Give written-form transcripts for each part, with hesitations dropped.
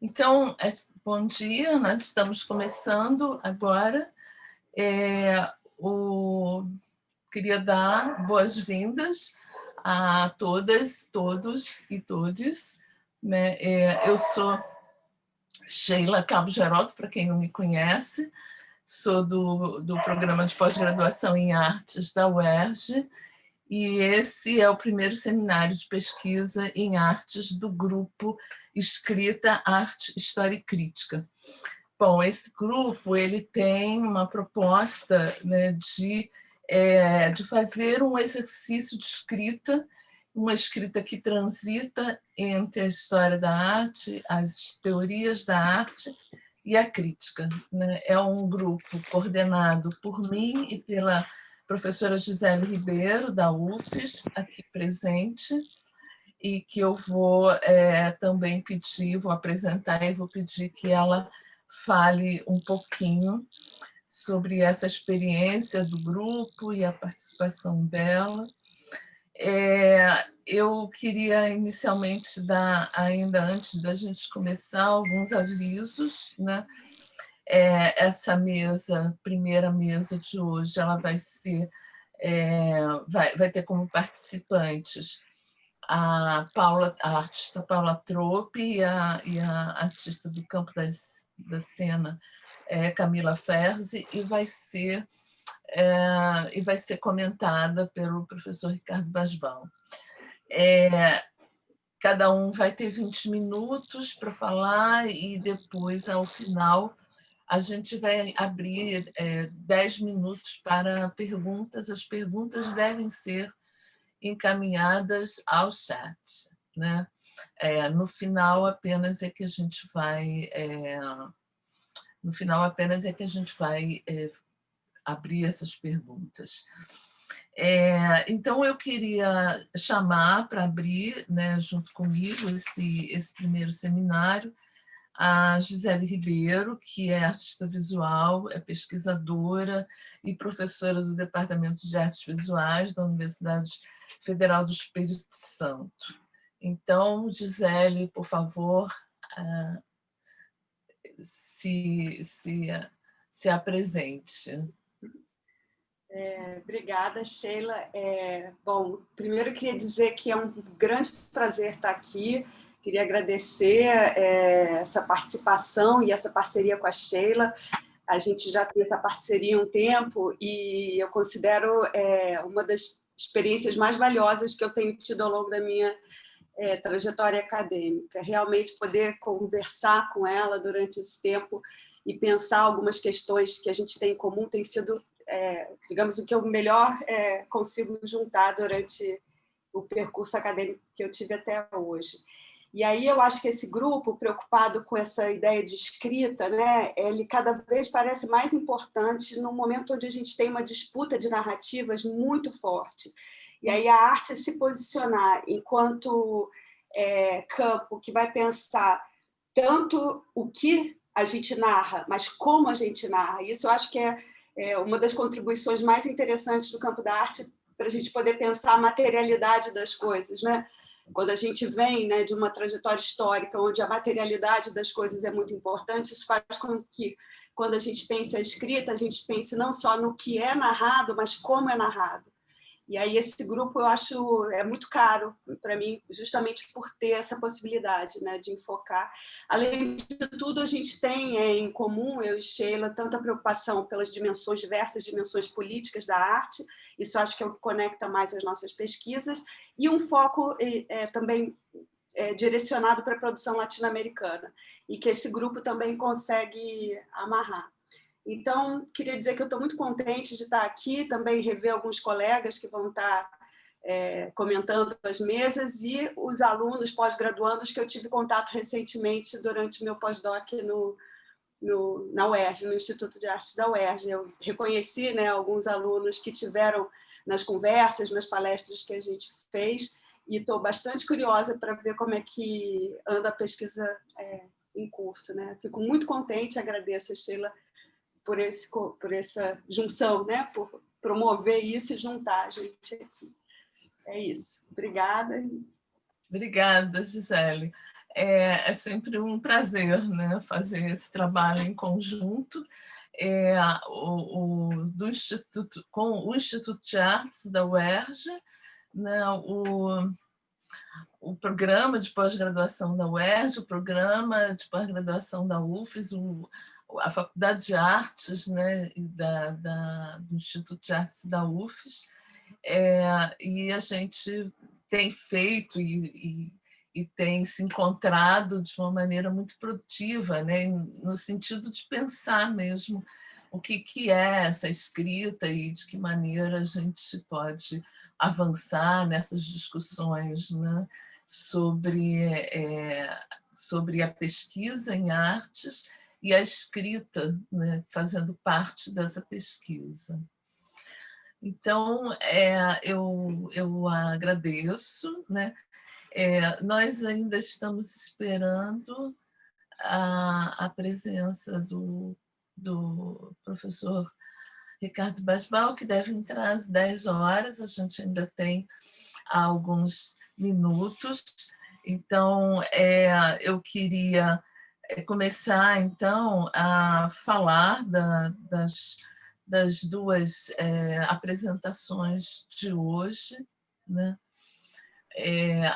Então, bom dia, nós estamos começando agora. Queria dar boas-vindas a todas, todos e todes, né? Eu sou Sheila Cabo Geraldo, para quem não me conhece, sou do programa de pós-graduação em artes da UERJ, e esse é o primeiro seminário de pesquisa em artes do grupo Escrita, Arte, História e Crítica. Bom, esse grupo ele tem uma proposta, né, de fazer um exercício de escrita, uma escrita que transita entre a história da arte, as teorias da arte e a crítica, né? É um grupo coordenado por mim e pela professora Gisele Ribeiro, da UFES, aqui presente, e que eu vou também pedir, vou apresentar e vou pedir que ela fale um pouquinho sobre essa experiência do grupo e a participação dela. Eu queria inicialmente dar, ainda antes da gente começar, alguns avisos, né? Essa mesa, primeira mesa de hoje, ela vai ser, vai ter como participantes a artista Paula Trope e a artista do campo da cena, Camila Ferzi, e vai ser comentada pelo professor Ricardo Basbal. Cada um vai ter 20 minutos para falar e depois, ao final, a gente vai abrir 10 minutos para perguntas. As perguntas devem ser encaminhadas ao chat, né? No final apenas é que a gente vai abrir essas perguntas. Então eu queria chamar para abrir, né, junto comigo esse primeiro seminário, a Gisele Ribeiro, que é artista visual, é pesquisadora e professora do Departamento de Artes Visuais da Universidade Federal do Espírito Santo. Então, Gisele, por favor, se apresente. Obrigada, Sheila. Bom, primeiro eu queria dizer que é um grande prazer estar aqui. Queria agradecer essa participação e essa parceria com a Sheila. A gente já tem essa parceria há um tempo e eu considero uma das experiências mais valiosas que eu tenho tido ao longo da minha trajetória acadêmica. Realmente poder conversar com ela durante esse tempo e pensar algumas questões que a gente tem em comum tem sido, digamos, o que eu melhor consigo juntar durante o percurso acadêmico que eu tive até hoje. E aí eu acho que esse grupo, preocupado com essa ideia de escrita, né, ele cada vez parece mais importante num momento onde a gente tem uma disputa de narrativas muito forte. E aí a arte se posicionar enquanto campo que vai pensar tanto o que a gente narra, mas como a gente narra. Isso eu acho que é uma das contribuições mais interessantes do campo da arte para a gente poder pensar a materialidade das coisas, né? Quando a gente vem, né, de uma trajetória histórica onde a materialidade das coisas é muito importante, isso faz com que, quando a gente pensa a escrita, a gente pense não só no que é narrado, mas como é narrado. E aí esse grupo eu acho muito caro para mim, justamente por ter essa possibilidade, né, de enfocar. Além de tudo, a gente tem em comum, eu e Sheila, tanta preocupação pelas diversas dimensões políticas da arte, isso acho que é o que conecta mais as nossas pesquisas, e um foco também direcionado para a produção latino-americana, e que esse grupo também consegue amarrar. Então, queria dizer que eu estou muito contente de estar aqui, também rever alguns colegas que vão estar comentando as mesas e os alunos pós-graduandos que eu tive contato recentemente durante o meu pós-doc na UERJ, no Instituto de Artes da UERJ. Eu reconheci, né, alguns alunos que tiveram nas conversas, nas palestras que a gente fez, e estou bastante curiosa para ver como é que anda a pesquisa em curso, né? Fico muito contente, agradeço a Sheila por essa junção, né? Por promover isso e juntar a gente aqui. É isso. Obrigada. Obrigada, Gisele. é sempre um prazer, né, fazer esse trabalho em conjunto do Instituto, com o Instituto de Artes da UERJ, né, o programa de pós-graduação da UERJ, o programa de pós-graduação da UFES, a Faculdade de Artes, né, do Instituto de Artes da UFES, e a gente tem feito e tem se encontrado de uma maneira muito produtiva, né, no sentido de pensar mesmo o que é essa escrita e de que maneira a gente pode avançar nessas discussões, né, sobre a pesquisa em artes e a escrita, né, fazendo parte dessa pesquisa. Então, eu agradeço, né? Nós ainda estamos esperando a presença do professor Ricardo Basbal, que deve entrar às 10 horas, a gente ainda tem alguns minutos. Então, eu queria começar, então, a falar das duas apresentações de hoje, né?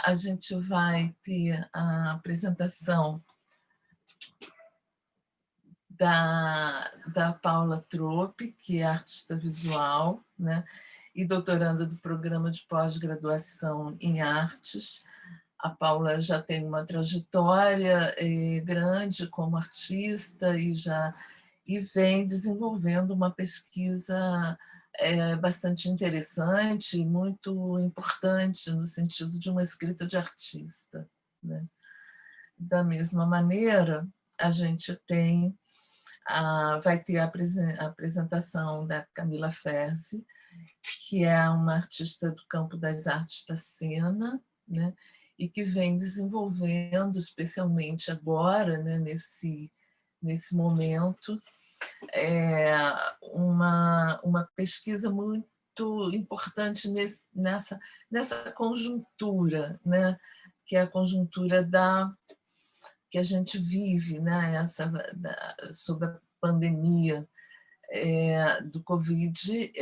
A gente vai ter a apresentação da Paula Trope, que é artista visual, né, e doutoranda do programa de pós-graduação em artes. A Paula já tem uma trajetória grande como artista e vem desenvolvendo uma pesquisa bastante interessante, muito importante no sentido de uma escrita de artista, né? Da mesma maneira, a gente vai ter a apresentação da Camila Ferzi, que é uma artista do campo das artes da cena, né, e que vem desenvolvendo, especialmente agora, né, nesse momento, uma pesquisa muito importante nessa conjuntura, né, que é a conjuntura que a gente vive, né, sob a pandemia do Covid,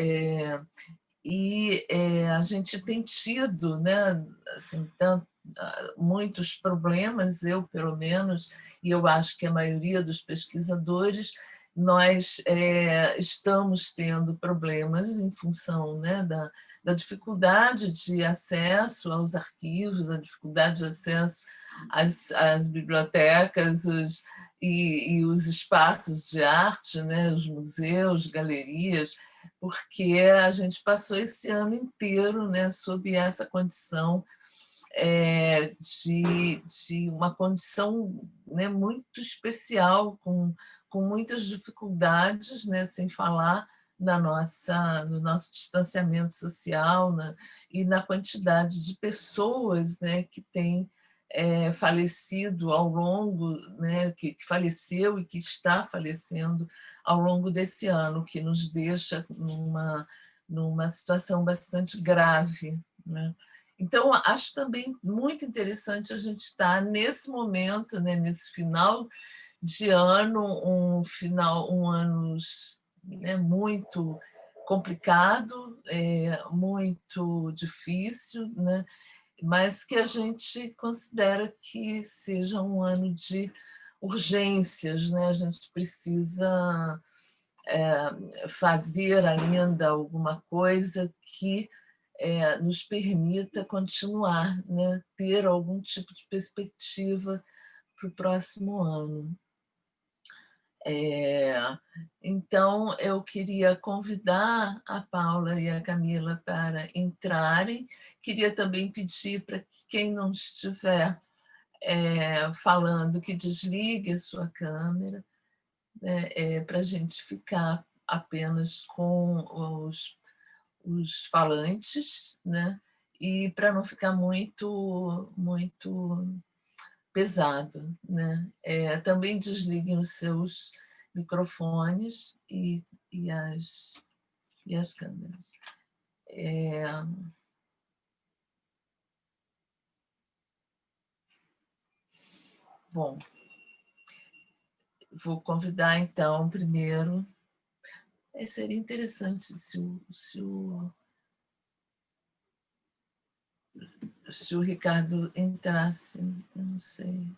e a gente tem tido, né, assim, muitos problemas, eu pelo menos, e eu acho que a maioria dos pesquisadores, nós estamos tendo problemas em função, né, da dificuldade de acesso aos arquivos, a dificuldade de acesso às bibliotecas e os espaços de arte, né, os museus, galerias, porque a gente passou esse ano inteiro, né, sob essa condição de uma condição, né, muito especial, com muitas dificuldades, né, sem falar no nosso distanciamento social, né, e na quantidade de pessoas, né, que têm falecido ao longo, né, que faleceu e que está falecendo ao longo desse ano, que nos deixa numa situação bastante grave, né? Então, acho também muito interessante a gente estar nesse momento, né, nesse final de ano, um ano, né, muito complicado, muito difícil, né, mas que a gente considera que seja um ano de urgências, né? A gente precisa fazer ainda alguma coisa que nos permita continuar, né? Ter algum tipo de perspectiva para o próximo ano. Então, eu queria convidar a Paula e a Camila para entrarem. Queria também pedir para que quem não estiver falando que desligue a sua câmera, né, para a gente ficar apenas com os falantes, né, e para não ficar muito pesado, né? Também desliguem os seus microfones e as câmeras. Bom, vou convidar, então, primeiro... Seria interessante se o Ricardo entrasse, eu não sei.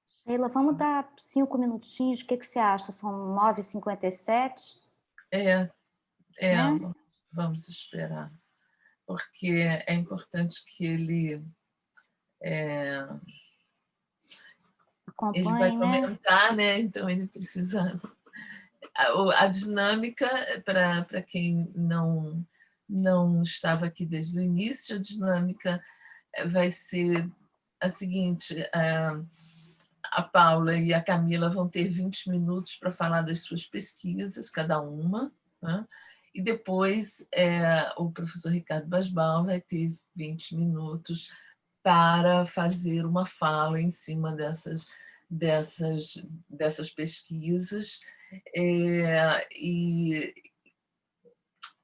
Sheila, vamos dar 5 minutinhos, o que você acha? São 9h57? Né? Vamos esperar, porque é importante que ele vai comentar, né? Então ele precisa... A dinâmica, para quem não estava aqui desde o início, a dinâmica vai ser a seguinte: a Paula e a Camila vão ter 20 minutos para falar das suas pesquisas, cada uma, né? E depois o professor Ricardo Basbal vai ter 20 minutos para fazer uma fala em cima dessas pesquisas,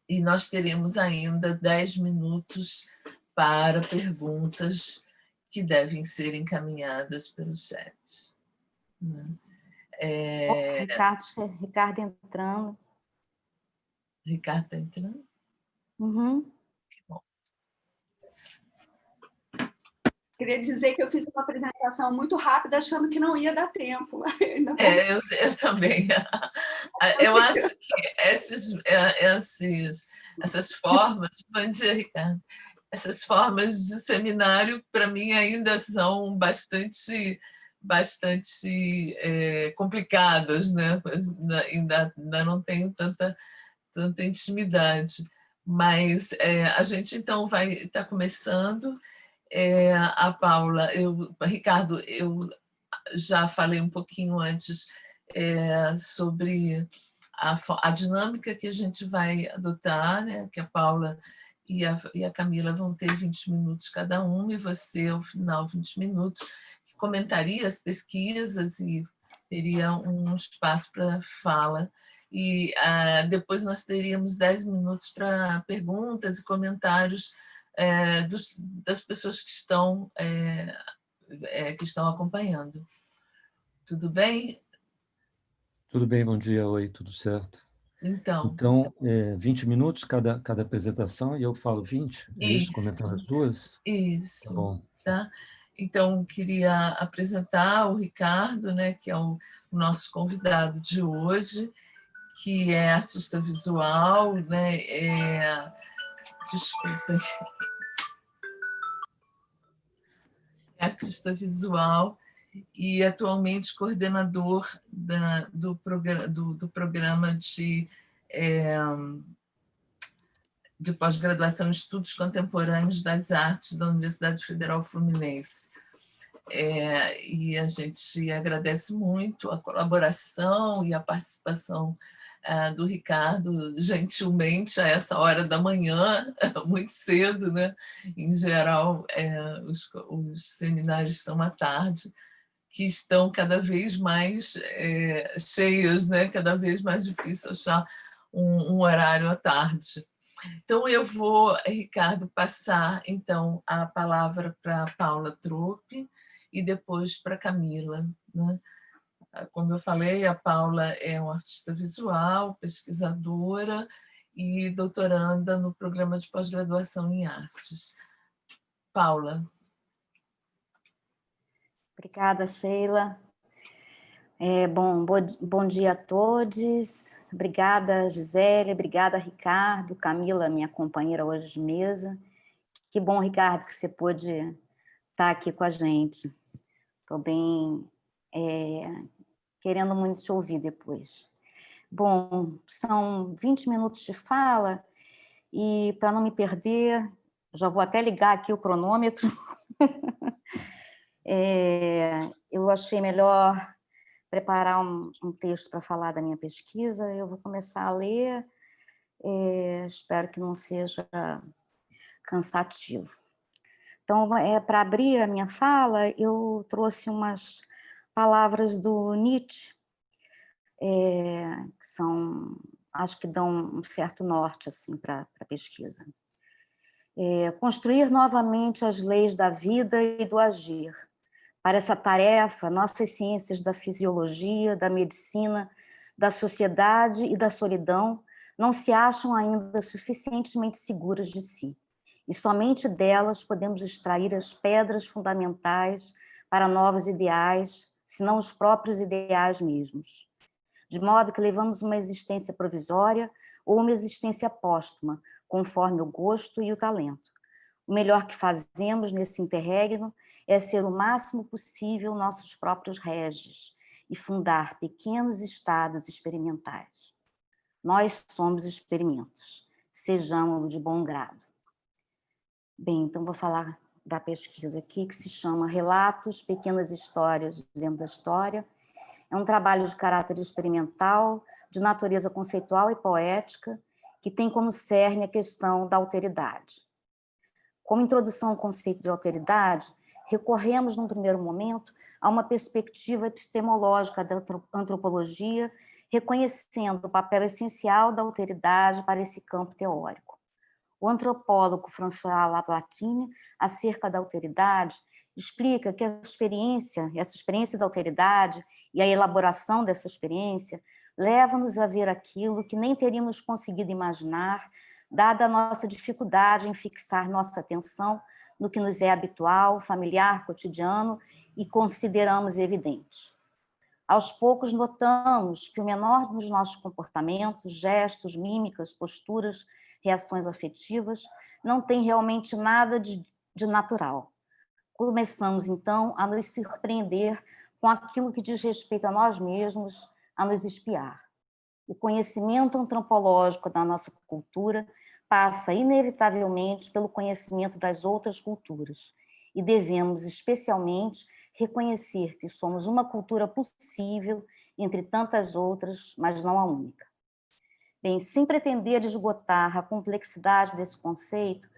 e nós teremos ainda 10 minutos para perguntas que devem ser encaminhadas pelo chat. Ricardo entrando. Ricardo está entrando? Uhum. Que bom. Queria dizer que eu fiz uma apresentação muito rápida, achando que não ia dar tempo. Eu também. Eu acho que essas formas, bom dia, Ricardo, essas formas de seminário, para mim, ainda são bastante complicadas, né? Ainda não tenho tanta intimidade. Mas a gente, então, vai estar começando. A Paula, Ricardo, eu já falei um pouquinho antes sobre a dinâmica que a gente vai adotar, né? Que a Paula e a Camila vão ter 20 minutos cada uma, e você, ao final, 20 minutos, que comentaria as pesquisas e teria um espaço para fala. E depois nós teríamos 10 minutos para perguntas e comentários das pessoas que estão acompanhando. Tudo bem? Tudo bem, bom dia, oi, tudo certo? Então 20 minutos cada apresentação, e eu falo 20? É isso? Comentando as duas? Isso. Tá bom. Tá? Então, queria apresentar o Ricardo, né, que é o nosso convidado de hoje, que é artista visual, né? Desculpem. É artista visual e atualmente coordenador do programa de pós-graduação em Estudos Contemporâneos das Artes da Universidade Federal Fluminense. E a gente agradece muito a colaboração e a participação do Ricardo, gentilmente, a essa hora da manhã, muito cedo, né? Em geral, os seminários são à tarde, que estão cada vez mais cheios, né? Cada vez mais difícil achar um horário à tarde. Então, eu vou, Ricardo, passar então a palavra para a Paula Trope e depois para a Camila, né? Como eu falei, a Paula é uma artista visual, pesquisadora e doutoranda no programa de pós-graduação em artes. Paula. Obrigada, Sheila. Bom dia a todos. Obrigada, Gisele. Obrigada, Ricardo. Camila, minha companheira hoje de mesa. Que bom, Ricardo, que você pôde estar aqui com a gente. Estou bem querendo muito te ouvir depois. Bom, são 20 minutos de fala e, para não me perder, já vou até ligar aqui o cronômetro. Eu achei melhor preparar um texto para falar da minha pesquisa. Eu vou começar a ler, espero que não seja cansativo. Então, para abrir a minha fala, eu trouxe umas palavras do Nietzsche, que acho que dão um certo norte assim, para a pesquisa. Construir novamente as leis da vida e do agir, Para essa tarefa, nossas ciências da fisiologia, da medicina, da sociedade e da solidão não se acham ainda suficientemente seguras de si, e somente delas podemos extrair as pedras fundamentais para novos ideais, se não os próprios ideais mesmos. De modo que levamos uma existência provisória ou uma existência póstuma, conforme o gosto e o talento. O melhor que fazemos nesse interregno é ser o máximo possível nossos próprios régios e fundar pequenos estados experimentais. Nós somos experimentos, sejamos de bom grado. Bem, então vou falar da pesquisa aqui, que se chama Relatos, Pequenas Histórias dentro da História. É um trabalho de caráter experimental, de natureza conceitual e poética, que tem como cerne a questão da alteridade. Como introdução ao conceito de alteridade, recorremos, num primeiro momento, a uma perspectiva epistemológica da antropologia, reconhecendo o papel essencial da alteridade para esse campo teórico. O antropólogo François Lamartine, acerca da alteridade, explica que essa experiência da alteridade e a elaboração dessa experiência leva-nos a ver aquilo que nem teríamos conseguido imaginar, dada a nossa dificuldade em fixar nossa atenção no que nos é habitual, familiar, cotidiano e consideramos evidente. Aos poucos notamos que o menor dos nossos comportamentos, gestos, mímicas, posturas, reações afetivas, não tem realmente nada de natural. Começamos, então, a nos surpreender com aquilo que diz respeito a nós mesmos, a nos espiar. O conhecimento antropológico da nossa cultura passa inevitavelmente pelo conhecimento das outras culturas e devemos, especialmente, reconhecer que somos uma cultura possível entre tantas outras, mas não a única. Bem, sem pretender esgotar a complexidade desse conceito,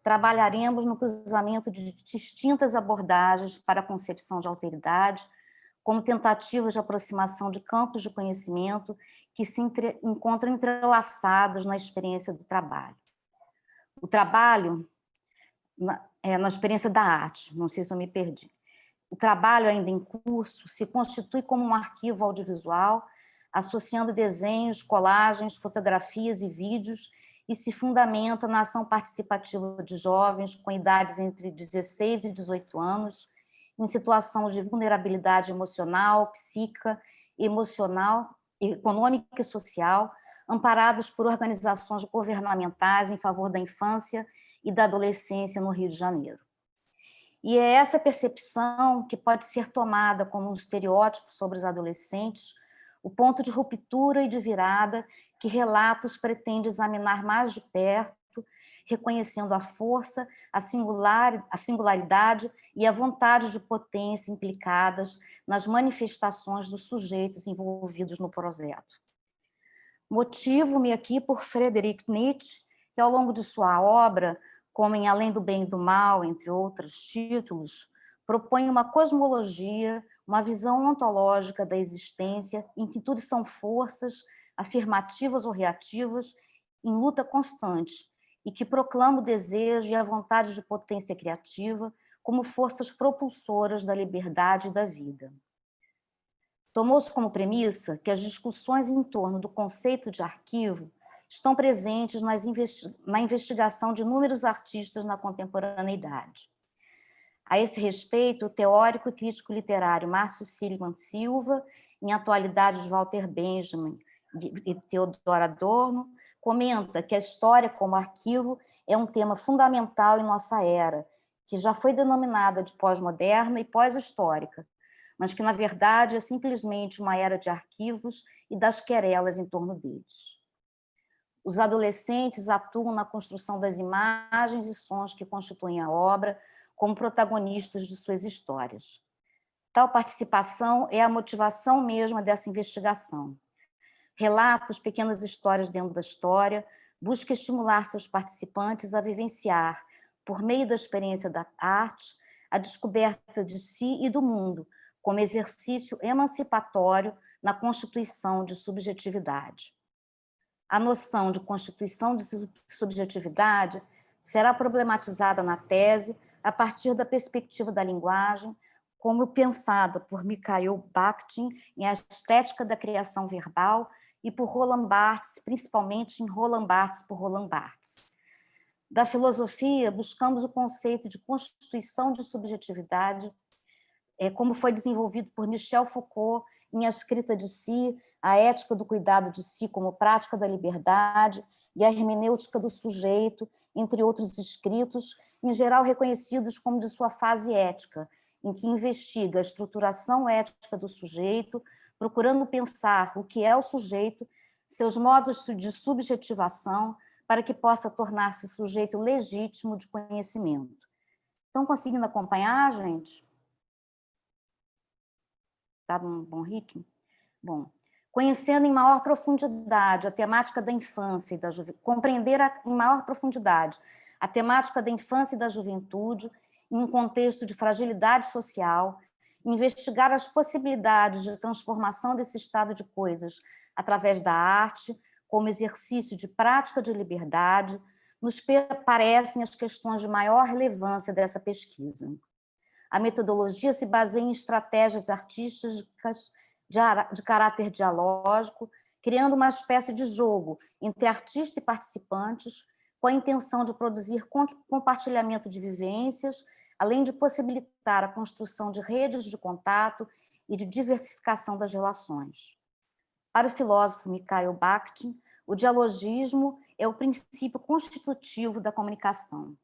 trabalharemos no cruzamento de distintas abordagens para a concepção de alteridade, como tentativas de aproximação de campos de conhecimento que se encontram entrelaçados na experiência do trabalho. O trabalho, na experiência da arte, não sei se eu me perdi. O trabalho ainda em curso se constitui como um arquivo audiovisual, associando desenhos, colagens, fotografias e vídeos, e se fundamenta na ação participativa de jovens com idades entre 16 e 18 anos, em situação de vulnerabilidade emocional, psíquica, emocional, econômica e social, amparados por organizações governamentais em favor da infância e da adolescência no Rio de Janeiro. E é essa percepção que pode ser tomada como um estereótipo sobre os adolescentes, o ponto de ruptura e de virada que Relatos pretende examinar mais de perto, reconhecendo a força, a singularidade e a vontade de potência implicadas nas manifestações dos sujeitos envolvidos no projeto. Motivo-me aqui por Friedrich Nietzsche, que ao longo de sua obra, como em Além do Bem e do Mal, entre outros títulos, propõe uma cosmologia, uma visão ontológica da existência em que tudo são forças, afirmativas ou reativas, em luta constante, e que proclama o desejo e a vontade de potência criativa como forças propulsoras da liberdade e da vida. Tomou-se como premissa que as discussões em torno do conceito de arquivo estão presentes na investigação de inúmeros artistas na contemporaneidade. A esse respeito, o teórico e crítico literário Márcio Seligman Silva, em Atualidade de Walter Benjamin e Theodor Adorno, comenta que a história como arquivo é um tema fundamental em nossa era, que já foi denominada de pós-moderna e pós-histórica, mas que, na verdade, é simplesmente uma era de arquivos e das querelas em torno deles. Os adolescentes atuam na construção das imagens e sons que constituem a obra como protagonistas de suas histórias. Tal participação é a motivação mesma dessa investigação. Relatos, pequenas histórias dentro da história, busca estimular seus participantes a vivenciar, por meio da experiência da arte, a descoberta de si e do mundo, como exercício emancipatório na constituição de subjetividade. A noção de constituição de subjetividade será problematizada na tese a partir da perspectiva da linguagem, como pensada por Mikhail Bakhtin em A Estética da Criação Verbal e por Roland Barthes, principalmente em Roland Barthes por Roland Barthes. Da filosofia, buscamos o conceito de constituição de subjetividade, como foi desenvolvido por Michel Foucault em A Escrita de Si, a ética do cuidado de si como prática da liberdade e a hermenêutica do sujeito, entre outros escritos, em geral reconhecidos como de sua fase ética, em que investiga a estruturação ética do sujeito, procurando pensar o que é o sujeito, seus modos de subjetivação, para que possa tornar-se sujeito legítimo de conhecimento. Estão conseguindo acompanhar, gente? Está num bom ritmo? Bom, conhecendo em maior profundidade a temática da infância e da juventude, compreender em maior profundidade a temática da infância e da juventude em um contexto de fragilidade social, investigar as possibilidades de transformação desse estado de coisas através da arte, como exercício de prática de liberdade, nos parecem as questões de maior relevância dessa pesquisa. A metodologia se baseia em estratégias artísticas de caráter dialógico, criando uma espécie de jogo entre artista e participantes, com a intenção de produzir compartilhamento de vivências, além de possibilitar a construção de redes de contato e de diversificação das relações. Para o filósofo Mikhail Bakhtin, o dialogismo é o princípio constitutivo da comunicação.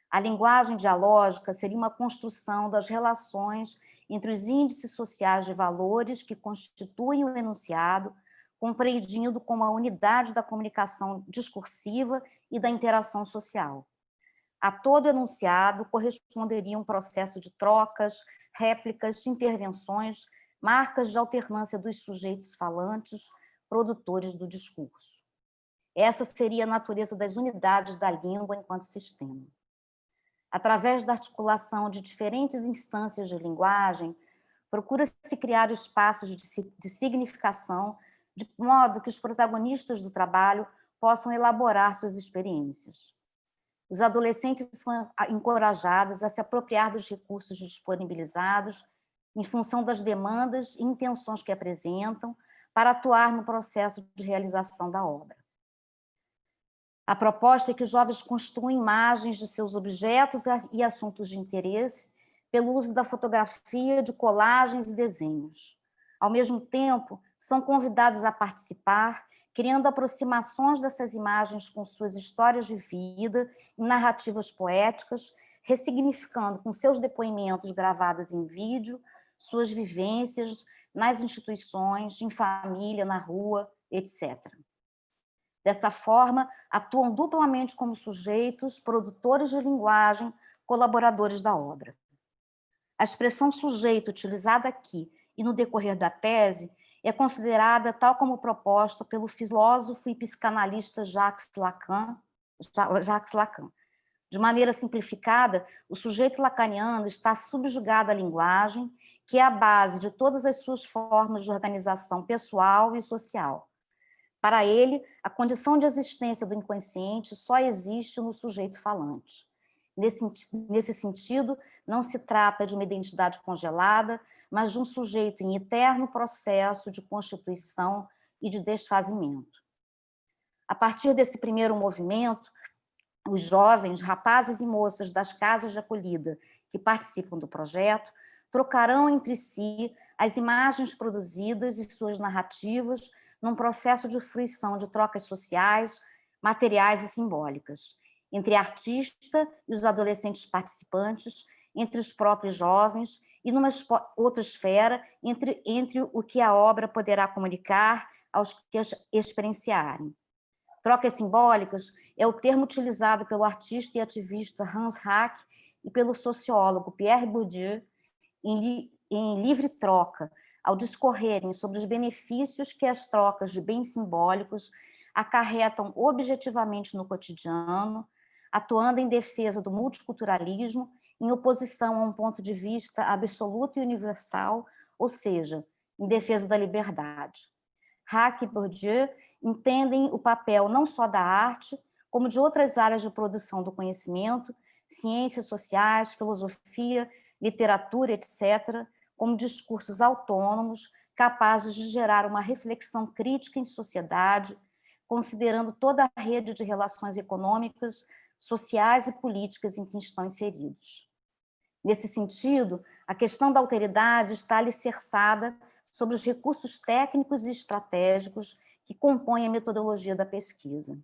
A linguagem dialógica seria uma construção das relações entre os índices sociais de valores que constituem o enunciado, compreendido como a unidade da comunicação discursiva e da interação social. A todo enunciado corresponderia um processo de trocas, réplicas, intervenções, marcas de alternância dos sujeitos falantes, produtores do discurso. Essa seria a natureza das unidades da língua enquanto sistema. Através da articulação de diferentes instâncias de linguagem, procura-se criar espaços de significação, de modo que os protagonistas do trabalho possam elaborar suas experiências. Os adolescentes são encorajados a se apropriar dos recursos disponibilizados em função das demandas e intenções que apresentam para atuar no processo de realização da obra. A proposta é que os jovens construam imagens de seus objetos e assuntos de interesse pelo uso da fotografia, de colagens e desenhos. Ao mesmo tempo, são convidados a participar, criando aproximações dessas imagens com suas histórias de vida e narrativas poéticas, ressignificando com seus depoimentos gravados em vídeo, suas vivências nas instituições, em família, na rua, etc. Dessa forma, atuam duplamente como sujeitos, produtores de linguagem, colaboradores da obra. A expressão sujeito utilizada aqui e no decorrer da tese é considerada tal como proposta pelo filósofo e psicanalista Jacques Lacan. De maneira simplificada, o sujeito lacaniano está subjugado à linguagem, que é a base de todas as suas formas de organização pessoal e social. Para ele, a condição de existência do inconsciente só existe no sujeito falante. Nesse sentido, não se trata de uma identidade congelada, mas de um sujeito em eterno processo de constituição e de desfazimento. A partir desse primeiro movimento, os jovens, rapazes e moças das casas de acolhida que participam do projeto trocarão entre si as imagens produzidas e suas narrativas num processo de fruição de trocas sociais, materiais e simbólicas, entre a artista e os adolescentes participantes, entre os próprios jovens e numa outra esfera, entre o que a obra poderá comunicar aos que as experienciarem. Trocas simbólicas é o termo utilizado pelo artista e ativista Hans Hack e pelo sociólogo Pierre Bourdieu em Livre Troca, ao discorrerem sobre os benefícios que as trocas de bens simbólicos acarretam objetivamente no cotidiano, atuando em defesa do multiculturalismo, em oposição a um ponto de vista absoluto e universal, ou seja, em defesa da liberdade. Hack e Bourdieu entendem o papel não só da arte, como de outras áreas de produção do conhecimento, ciências sociais, filosofia, literatura, etc., como discursos autônomos, capazes de gerar uma reflexão crítica em sociedade, considerando toda a rede de relações econômicas, sociais e políticas em que estão inseridos. Nesse sentido, a questão da alteridade está alicerçada sobre os recursos técnicos e estratégicos que compõem a metodologia da pesquisa.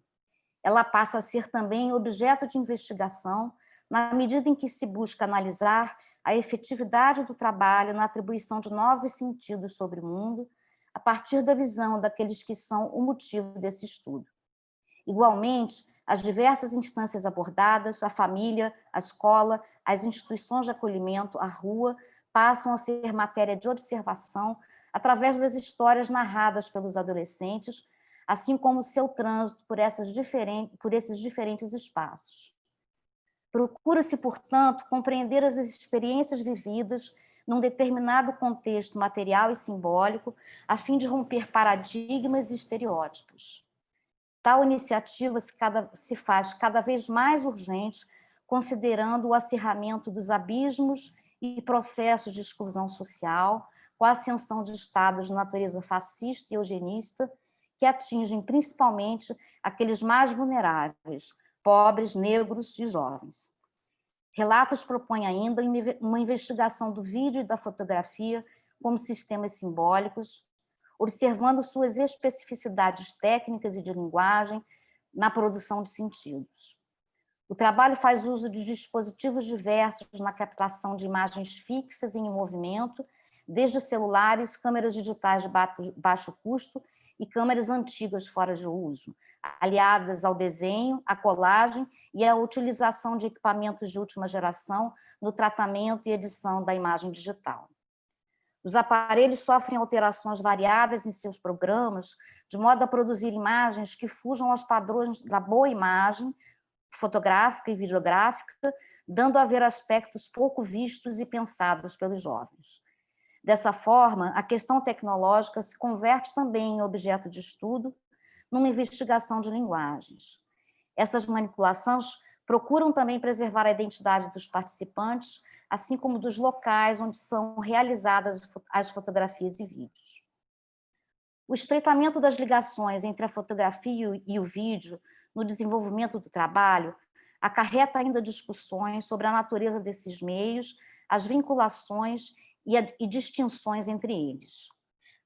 Ela passa a ser também objeto de investigação na medida em que se busca analisar a efetividade do trabalho na atribuição de novos sentidos sobre o mundo, a partir da visão daqueles que são o motivo desse estudo. Igualmente, as diversas instâncias abordadas, a família, a escola, as instituições de acolhimento, a rua, passam a ser matéria de observação através das histórias narradas pelos adolescentes, assim como seu trânsito por esses diferentes espaços. Procura-se, portanto, compreender as experiências vividas num determinado contexto material e simbólico, a fim de romper paradigmas e estereótipos. Tal iniciativa se faz cada vez mais urgente, considerando o acirramento dos abismos e processos de exclusão social, com a ascensão de estados de natureza fascista e eugenista, que atingem principalmente aqueles mais vulneráveis, pobres, negros e jovens. Relatos propõem ainda uma investigação do vídeo e da fotografia como sistemas simbólicos, observando suas especificidades técnicas e de linguagem na produção de sentidos. O trabalho faz uso de dispositivos diversos na captação de imagens fixas em movimento, desde celulares, câmeras digitais de baixo custo e câmeras antigas fora de uso, aliadas ao desenho, à colagem e à utilização de equipamentos de última geração no tratamento e edição da imagem digital. Os aparelhos sofrem alterações variadas em seus programas, de modo a produzir imagens que fujam aos padrões da boa imagem fotográfica e videográfica, dando a ver aspectos pouco vistos e pensados pelos jovens. Dessa forma, a questão tecnológica se converte também em objeto de estudo numa investigação de linguagens. Essas manipulações procuram também preservar a identidade dos participantes, assim como dos locais onde são realizadas as fotografias e vídeos. O estreitamento das ligações entre a fotografia e o vídeo no desenvolvimento do trabalho acarreta ainda discussões sobre a natureza desses meios, as vinculações e distinções entre eles.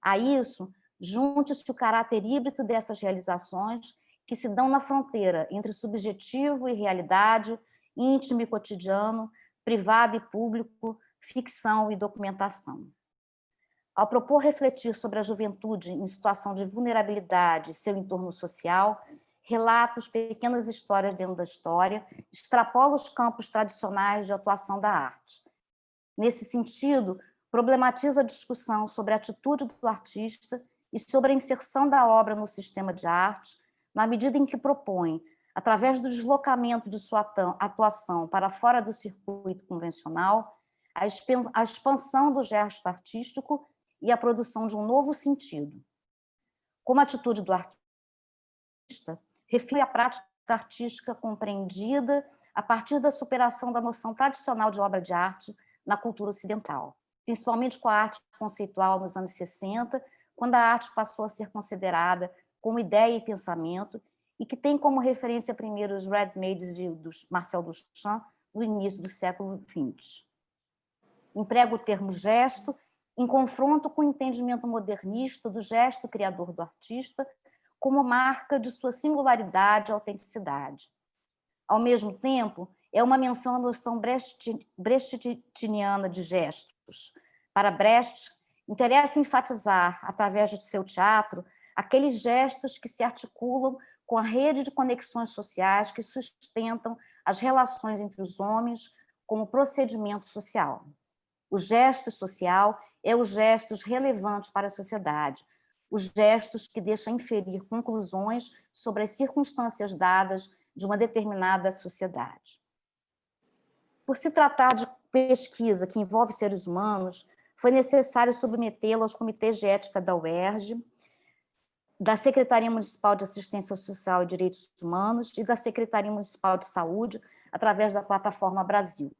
A isso, junte-se o caráter híbrido dessas realizações que se dão na fronteira entre subjetivo e realidade, íntimo e cotidiano, privado e público, ficção e documentação. Ao propor refletir sobre a juventude em situação de vulnerabilidade e seu entorno social, relata as pequenas histórias dentro da história, extrapola os campos tradicionais de atuação da arte. Nesse sentido, problematiza a discussão sobre a atitude do artista e sobre a inserção da obra no sistema de arte, na medida em que propõe, através do deslocamento de sua atuação para fora do circuito convencional, a expansão do gesto artístico e a produção de um novo sentido. Como atitude do artista, reflete a prática artística compreendida a partir da superação da noção tradicional de obra de arte na cultura ocidental, principalmente com a arte conceitual nos anos 60, quando a arte passou a ser considerada como ideia e pensamento, e que tem como referência primeiro os ready-mades de Marcel Duchamp, no início do século XX. Emprega o termo gesto em confronto com o entendimento modernista do gesto criador do artista como marca de sua singularidade e autenticidade. Ao mesmo tempo, é uma menção à noção brechtiniana de gestos. Para Brecht, interessa enfatizar, através de seu teatro, aqueles gestos que se articulam com a rede de conexões sociais que sustentam as relações entre os homens como procedimento social. O gesto social é os gestos relevantes para a sociedade, os gestos que deixam inferir conclusões sobre as circunstâncias dadas de uma determinada sociedade. Por se tratar de pesquisa que envolve seres humanos, foi necessário submetê-la aos comitês de ética da UERJ, da Secretaria Municipal de Assistência Social e Direitos Humanos e da Secretaria Municipal de Saúde, através da Plataforma Brasil.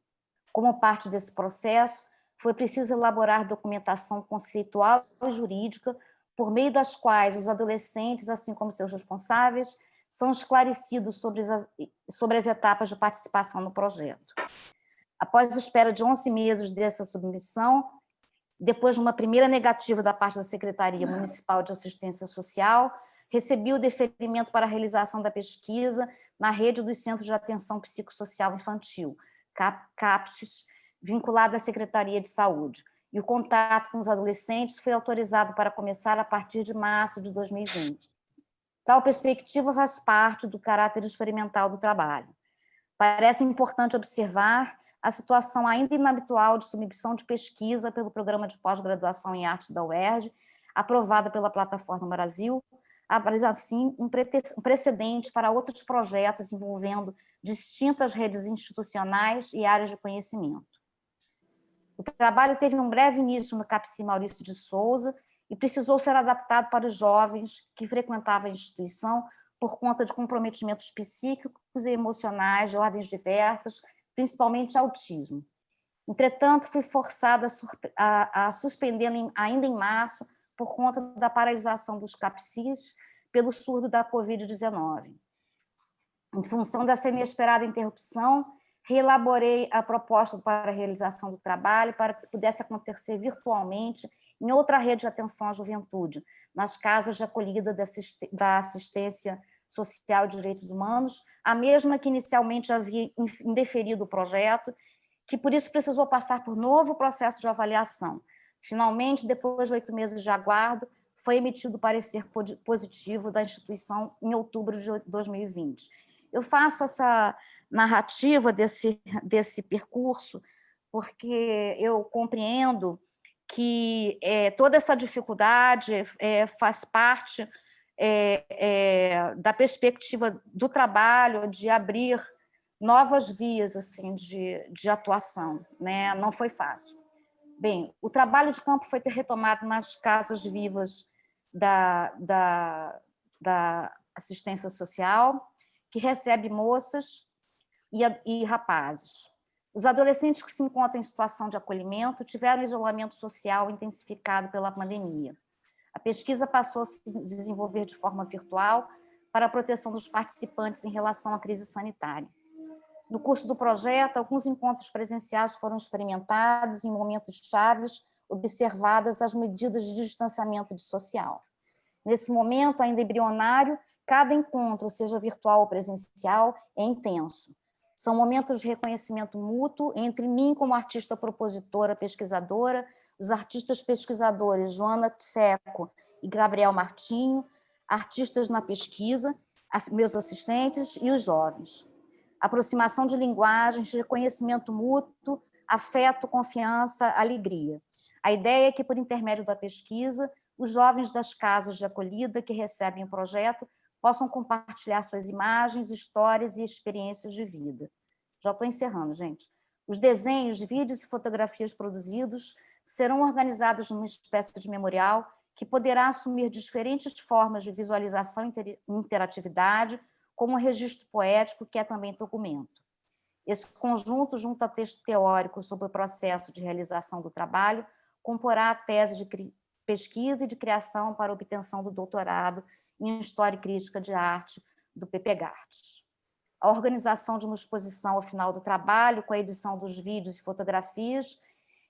Como parte desse processo, foi preciso elaborar documentação conceitual e jurídica, por meio das quais os adolescentes, assim como seus responsáveis, são esclarecidos sobre as etapas de participação no projeto. Após a espera de 11 meses dessa submissão, depois de uma primeira negativa da parte da Secretaria Municipal de Assistência Social, recebi o deferimento para a realização da pesquisa na rede dos Centros de Atenção Psicossocial Infantil, CAPSES, vinculada à Secretaria de Saúde. E o contato com os adolescentes foi autorizado para começar a partir de março de 2020. Tal perspectiva faz parte do caráter experimental do trabalho. Parece importante observar a situação ainda inabitual de submissão de pesquisa pelo Programa de Pós-Graduação em Artes da UERJ, aprovada pela Plataforma Brasil, abre assim um precedente para outros projetos envolvendo distintas redes institucionais e áreas de conhecimento. O trabalho teve um breve início no CAPSI Maurício de Souza e precisou ser adaptado para os jovens que frequentavam a instituição por conta de comprometimentos psíquicos e emocionais de ordens diversas, principalmente autismo. Entretanto, fui forçada a suspender ainda em março por conta da paralisação dos CAPSIs pelo surto da Covid-19. Em função dessa inesperada interrupção, reelaborei a proposta para a realização do trabalho para que pudesse acontecer virtualmente em outra rede de atenção à juventude, nas casas de acolhida da assistência social de direitos humanos, a mesma que inicialmente havia indeferido o projeto, que por isso precisou passar por novo processo de avaliação. Finalmente, depois de 8 meses de aguardo, foi emitido o parecer positivo da instituição em outubro de 2020. Eu faço essa narrativa desse percurso porque eu compreendo que toda essa dificuldade faz parte da perspectiva do trabalho de abrir novas vias assim, de atuação, né? Não foi fácil. Bem, o trabalho de campo foi retomado nas casas vivas da assistência social, que recebe moças e rapazes. Os adolescentes que se encontram em situação de acolhimento tiveram isolamento social intensificado pela pandemia. A pesquisa passou a se desenvolver de forma virtual para a proteção dos participantes em relação à crise sanitária. No curso do projeto, alguns encontros presenciais foram experimentados em momentos chaves, observadas as medidas de distanciamento social. Nesse momento, ainda embrionário, cada encontro, seja virtual ou presencial, é intenso. São momentos de reconhecimento mútuo entre mim como artista propositora, pesquisadora, os artistas pesquisadores Joana Tseco e Gabriel Martinho, artistas na pesquisa, meus assistentes e os jovens. Aproximação de linguagens, reconhecimento mútuo, afeto, confiança, alegria. A ideia é que, por intermédio da pesquisa, os jovens das casas de acolhida que recebem o projeto possam compartilhar suas imagens, histórias e experiências de vida. Já estou encerrando, gente. Os desenhos, vídeos e fotografias produzidos serão organizados numa espécie de memorial que poderá assumir diferentes formas de visualização e interatividade, como um registro poético, que é também documento. Esse conjunto, junto a texto teórico sobre o processo de realização do trabalho, comporá a tese de pesquisa e de criação para obtenção do doutorado em História e Crítica de Arte do PPGartes. A organização de uma exposição ao final do trabalho, com a edição dos vídeos e fotografias,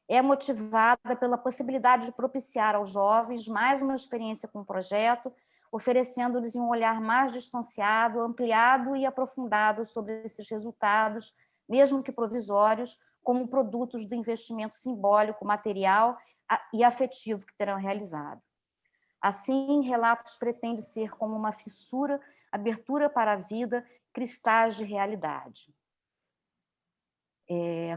é motivada pela possibilidade de propiciar aos jovens mais uma experiência com o projeto, oferecendo-lhes um olhar mais distanciado, ampliado e aprofundado sobre esses resultados, mesmo que provisórios, como produtos do investimento simbólico, material e afetivo que terão realizado. Assim, Relatos pretende ser como uma fissura, abertura para a vida, cristais de realidade.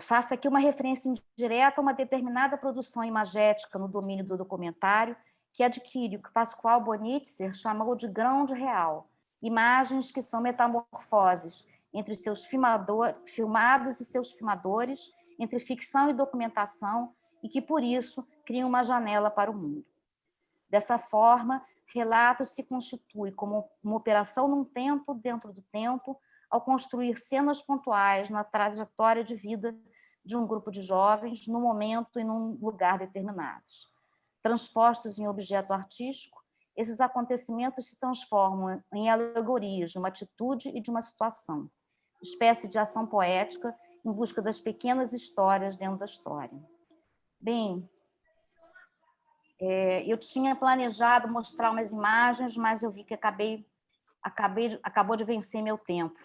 Faço aqui uma referência indireta a uma determinada produção imagética no domínio do documentário, que adquire o que Pascoal Bonitzer chamou de grão de real, imagens que são metamorfoses entre seus filmados e seus filmadores, entre ficção e documentação, e que, por isso, criam uma janela para o mundo. Dessa forma, Relatos se constitui como uma operação num tempo dentro do tempo, ao construir cenas pontuais na trajetória de vida de um grupo de jovens no momento e num lugar determinados. Transpostos em objeto artístico, esses acontecimentos se transformam em alegorias de uma atitude e de uma situação, espécie de ação poética em busca das pequenas histórias dentro da história. Bem, eu tinha planejado mostrar umas imagens, mas eu vi que acabou de vencer meu tempo.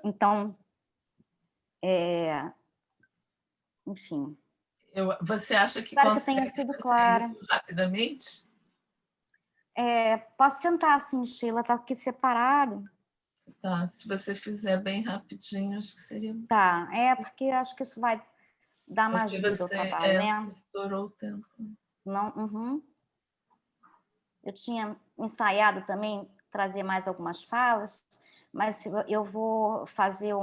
Então, enfim. Você acha que Espero que consegue tenha sido fazer clara. isso rapidamente? Posso sentar assim, Sheila, está aqui separado. Tá, se você fizer bem rapidinho, acho que seria... Tá, porque acho que isso vai dar mais Porque vida ao trabalho, né? você estourou o tempo. Não, Eu tinha ensaiado também trazer mais algumas falas, mas eu vou fazer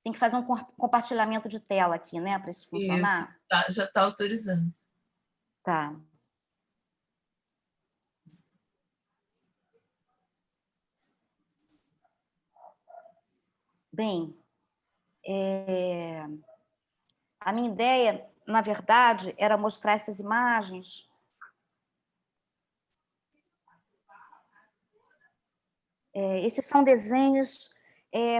tem que fazer um compartilhamento de tela aqui, né, para isso funcionar? Isso, tá, já está autorizando. Tá. Bem, a minha ideia, na verdade, era mostrar essas imagens esses são desenhos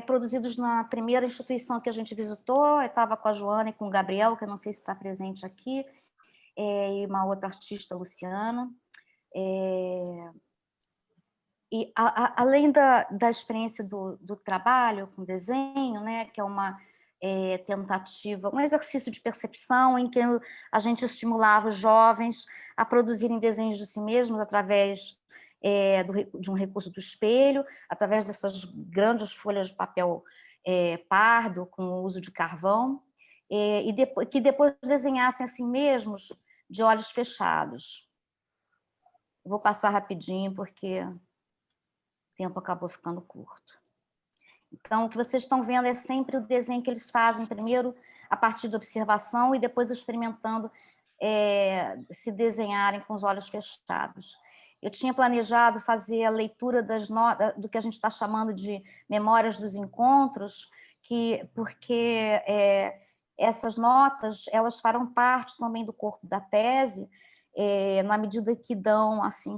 produzidos na primeira instituição que a gente visitou. Eu estava com a Joana e com o Gabriel, que eu não sei se está presente aqui, e uma outra artista, Luciana. E além da experiência do trabalho com desenho, né, que é uma tentativa, um exercício de percepção em que a gente estimulava os jovens a produzirem desenhos de si mesmos através de um recurso do espelho, através dessas grandes folhas de papel pardo com o uso de carvão, que depois desenhassem a si mesmos de olhos fechados. Vou passar rapidinho porque o tempo acabou ficando curto. Então, o que vocês estão vendo é sempre o desenho que eles fazem, primeiro a partir de observação e depois experimentando se desenharem com os olhos fechados. Eu tinha planejado fazer a leitura do que a gente está chamando de memórias dos encontros, porque essas notas elas farão parte também do corpo da tese, na medida que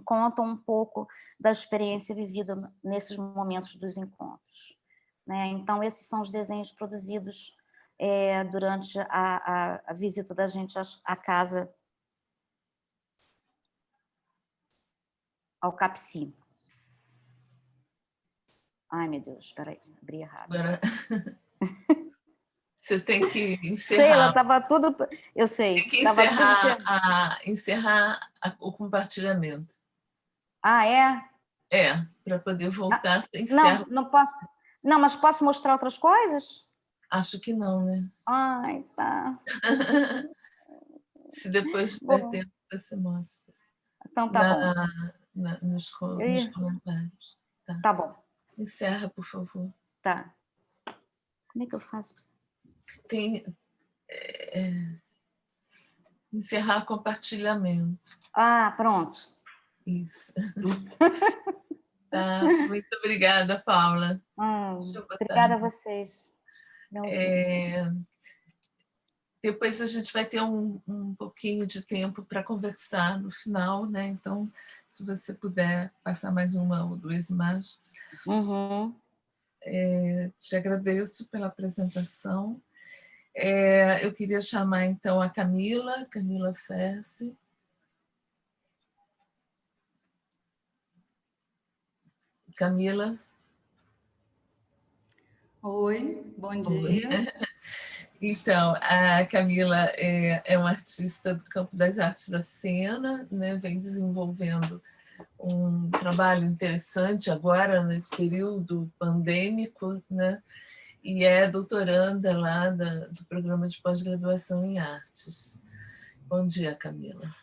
contam um pouco da experiência vivida nesses momentos dos encontros. Né? Então, esses são os desenhos produzidos durante a visita da gente à casa, ao CAPSI. Ai, meu Deus, espera aí, abri errado. Agora, você tem que encerrar. Sheila, estava tudo... Eu sei. Tem que encerrar o compartilhamento. Ah, é? Para poder voltar, você encerra. encerra. Não posso. Não, mas posso mostrar outras coisas? Acho que não, né? Ai, tá. Se depois der tempo, você mostra. Então tá bom. Nos comentários. Tá bom. Encerra, por favor. Tá. Como é que eu faço? Tem encerrar compartilhamento. Ah, pronto. Isso. Tá. Muito obrigada, Paula. Obrigada a vocês. Depois a gente vai ter um pouquinho de tempo para conversar no final, né? Então, se você puder passar mais uma ou duas imagens. Te agradeço pela apresentação. Eu queria chamar, então, a Camila Fersi. Camila. Oi, bom dia. Oi. Então, a Camila é uma artista do campo das artes da cena, né? Vem desenvolvendo um trabalho interessante agora, nesse período pandêmico, né? E é doutoranda lá do programa de pós-graduação em artes. Bom dia, Camila.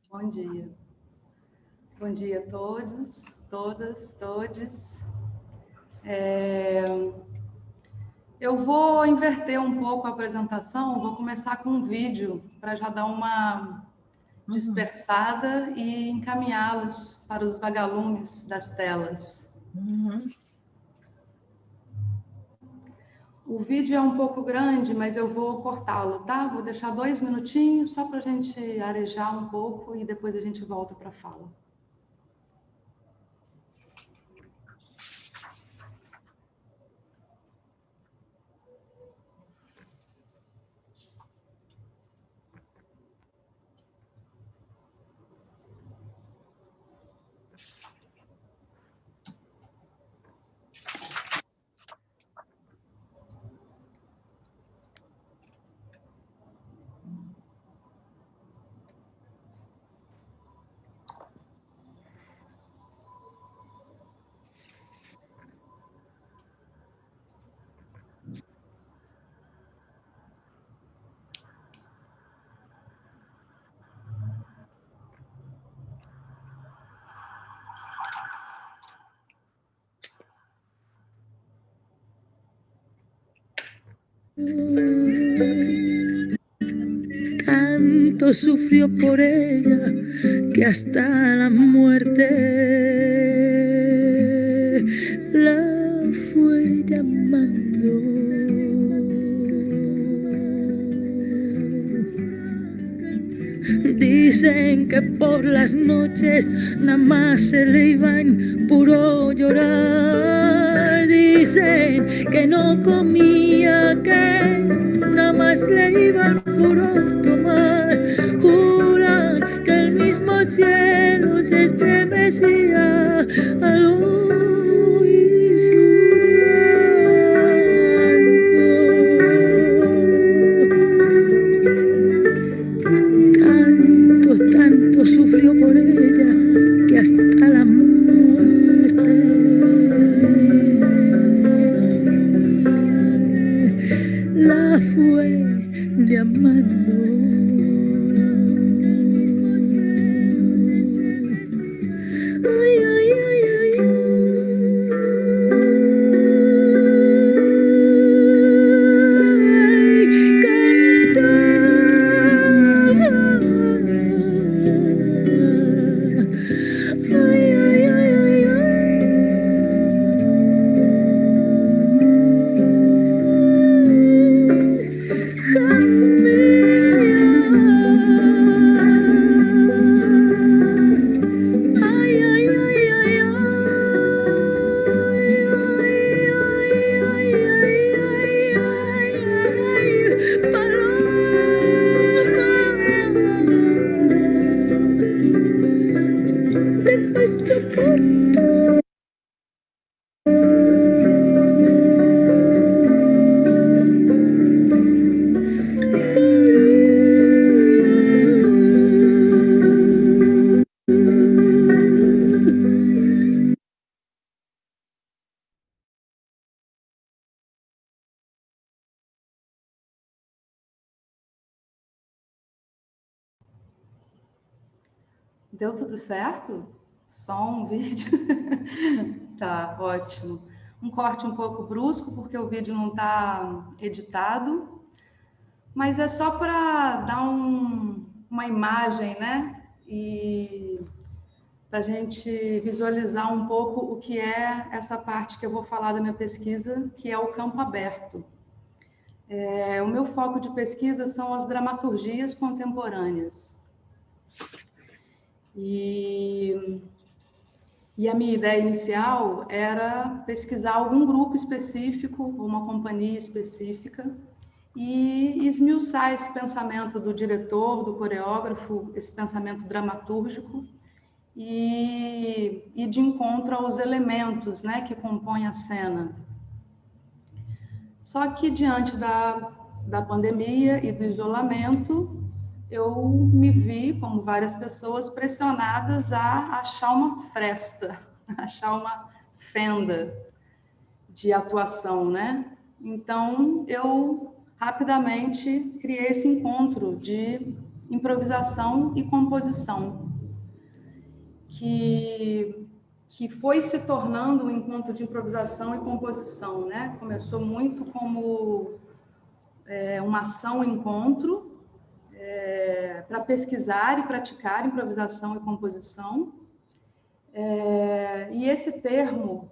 Bom dia. Bom dia a todos, todas, todes. Eu vou inverter um pouco a apresentação, vou começar com um vídeo para já dar uma dispersada e encaminhá-los para os vagalumes das telas. O vídeo é um pouco grande, mas eu vou cortá-lo, tá? Vou deixar 2 minutinhos só para a gente arejar um pouco e depois a gente volta para a fala. Tanto sufrió por ella que hasta la muerte la fue llamando. Dicen que por las noches nada más se le iba en puro llorar. Dicen que no comía, que nada más le iba en puro tomar. Juran que el mismo cielo se estremecía al oír su llanto. Tanto sufrió por ella que hasta la muerte la fue llamando. Ay, ay, ay, ay, ay, cantaba. Ay, ay, ay, ay, Deu tudo certo? Só um vídeo? Tá, ótimo. Um corte um pouco brusco, porque o vídeo não está editado, mas é só para dar uma imagem, né? E para a gente visualizar um pouco o que é essa parte que eu vou falar da minha pesquisa, que é o campo aberto. O meu foco de pesquisa são as dramaturgias contemporâneas. E a minha ideia inicial era pesquisar algum grupo específico, uma companhia específica, e esmiuçar esse pensamento do diretor, do coreógrafo, esse pensamento dramatúrgico, e de encontro aos elementos, né, que compõem a cena. Só que diante da pandemia e do isolamento, eu me vi, como várias pessoas, pressionadas a achar uma fresta, achar uma fenda de atuação, né? Então, eu rapidamente criei esse encontro de improvisação e composição, que foi se tornando um encontro de improvisação e composição, né? Começou muito como uma ação-encontro, para pesquisar e praticar improvisação e composição. E esse termo,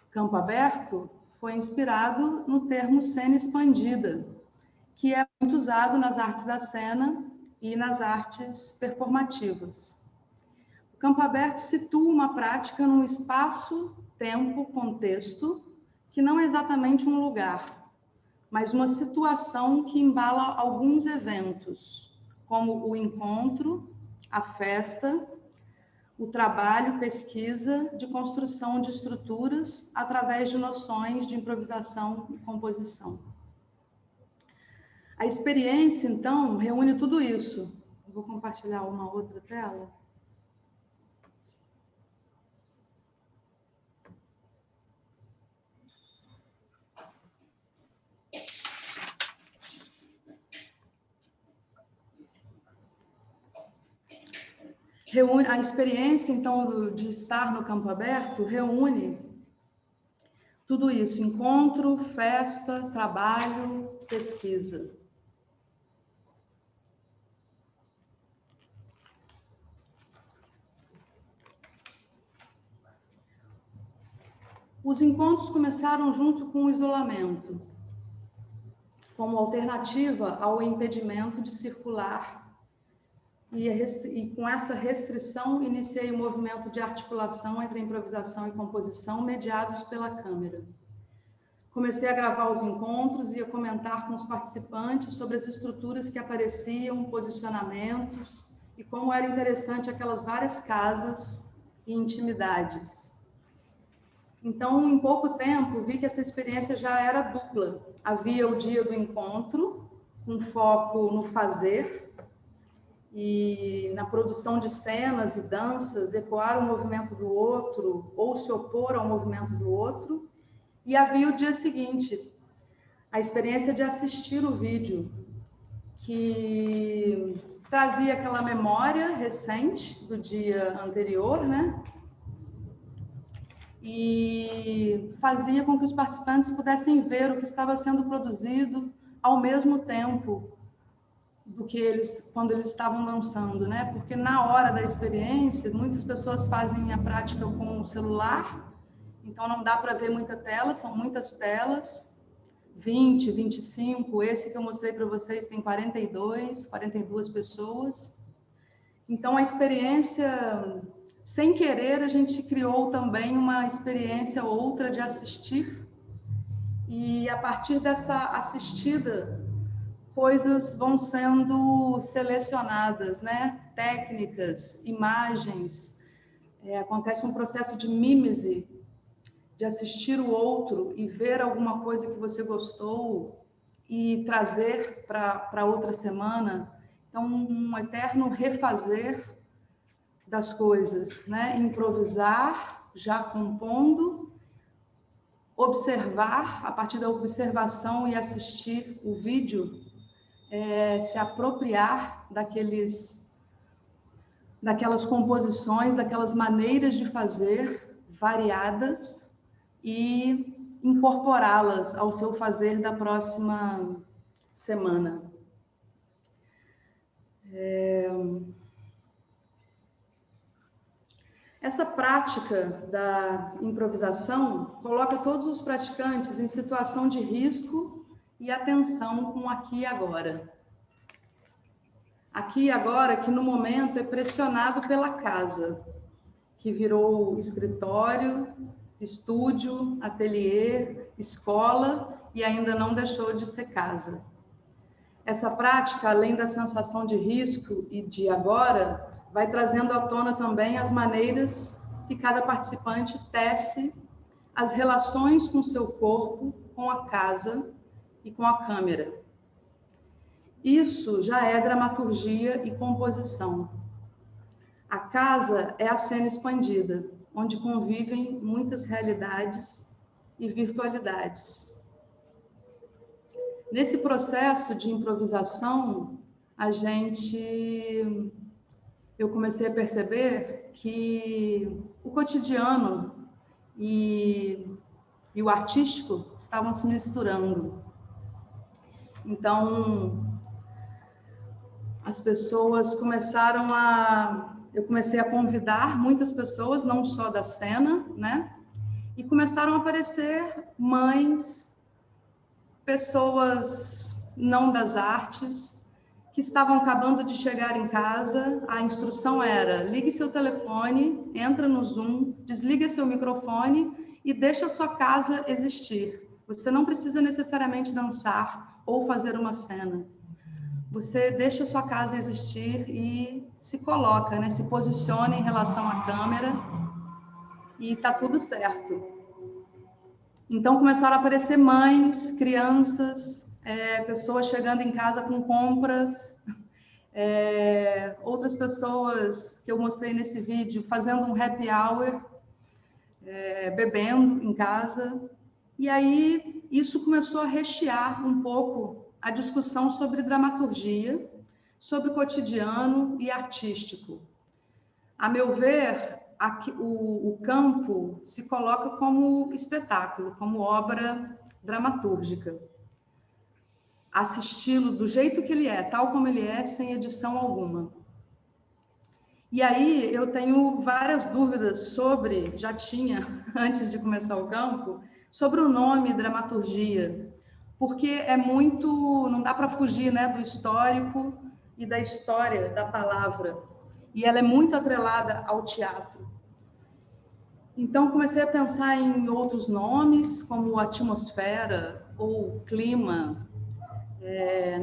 campo aberto, foi inspirado no termo cena expandida, que é muito usado nas artes da cena e nas artes performativas. O campo aberto situa uma prática num espaço, tempo, contexto, que não é exatamente um lugar, mas uma situação que embala alguns eventos, como o encontro, a festa, o trabalho, pesquisa de construção de estruturas através de noções de improvisação e composição. A experiência, então, reúne tudo isso. Eu vou compartilhar uma outra tela. A experiência, então, de estar no campo aberto reúne tudo isso: encontro, festa, trabalho, pesquisa. Os encontros começaram junto com o isolamento, como alternativa ao impedimento de circular. E com essa restrição, iniciei o movimento de articulação entre improvisação e composição, mediados pela câmera. Comecei a gravar os encontros e a comentar com os participantes sobre as estruturas que apareciam, posicionamentos, e como era interessante aquelas várias casas e intimidades. Então, em pouco tempo, vi que essa experiência já era dupla. Havia o dia do encontro, com foco no fazer, e na produção de cenas e danças, ecoar o movimento do outro ou se opor ao movimento do outro. E havia o dia seguinte, a experiência de assistir o vídeo, que trazia aquela memória recente do dia anterior, né? E fazia com que os participantes pudessem ver o que estava sendo produzido ao mesmo tempo do que quando eles estavam dançando, né? Porque na hora da experiência, muitas pessoas fazem a prática com o celular, então não dá para ver muita tela, são muitas telas, 20, 25, esse que eu mostrei para vocês tem 42 pessoas. Então a experiência, sem querer, a gente criou também uma experiência outra de assistir, e a partir dessa assistida, coisas vão sendo selecionadas, né? Técnicas, imagens, acontece um processo de mímese, de assistir o outro e ver alguma coisa que você gostou e trazer para outra semana. Então, um eterno refazer das coisas, né? Improvisar, já compondo, observar, a partir da observação e assistir o vídeo, se apropriar daquelas composições, daquelas maneiras de fazer variadas e incorporá-las ao seu fazer da próxima semana. Essa prática da improvisação coloca todos os praticantes em situação de risco e atenção com aqui e agora. Aqui e agora, que no momento é pressionado pela casa, que virou escritório, estúdio, ateliê, escola e ainda não deixou de ser casa. Essa prática, além da sensação de risco e de agora, vai trazendo à tona também as maneiras que cada participante tece as relações com seu corpo, com a casa e com a câmera. Isso já é dramaturgia e composição. A casa é a cena expandida, onde convivem muitas realidades e virtualidades. Nesse processo de improvisação, eu comecei a perceber que o cotidiano e o artístico estavam se misturando. Então, as pessoas eu comecei a convidar muitas pessoas, não só da cena, né? E começaram a aparecer mães, pessoas não das artes, que estavam acabando de chegar em casa. A instrução era: ligue seu telefone, entra no Zoom, desliga seu microfone e deixa a sua casa existir. Você não precisa necessariamente dançar ou fazer uma cena. Você deixa a sua casa existir e se coloca, né? Se posiciona em relação à câmera e tá tudo certo. Então começaram a aparecer mães, crianças, pessoas chegando em casa com compras, outras pessoas que eu mostrei nesse vídeo fazendo um happy hour, bebendo em casa. E aí isso começou a rechear um pouco a discussão sobre dramaturgia, sobre cotidiano e artístico. A meu ver, aqui, o campo se coloca como espetáculo, como obra dramatúrgica. Assisti-lo do jeito que ele é, tal como ele é, sem edição alguma. E aí eu tenho várias dúvidas sobre, já tinha antes de começar o campo, sobre o nome dramaturgia, porque é muito, não dá para fugir, né, do histórico e da história da palavra, e ela é muito atrelada ao teatro. Então comecei a pensar em outros nomes, como atmosfera ou clima,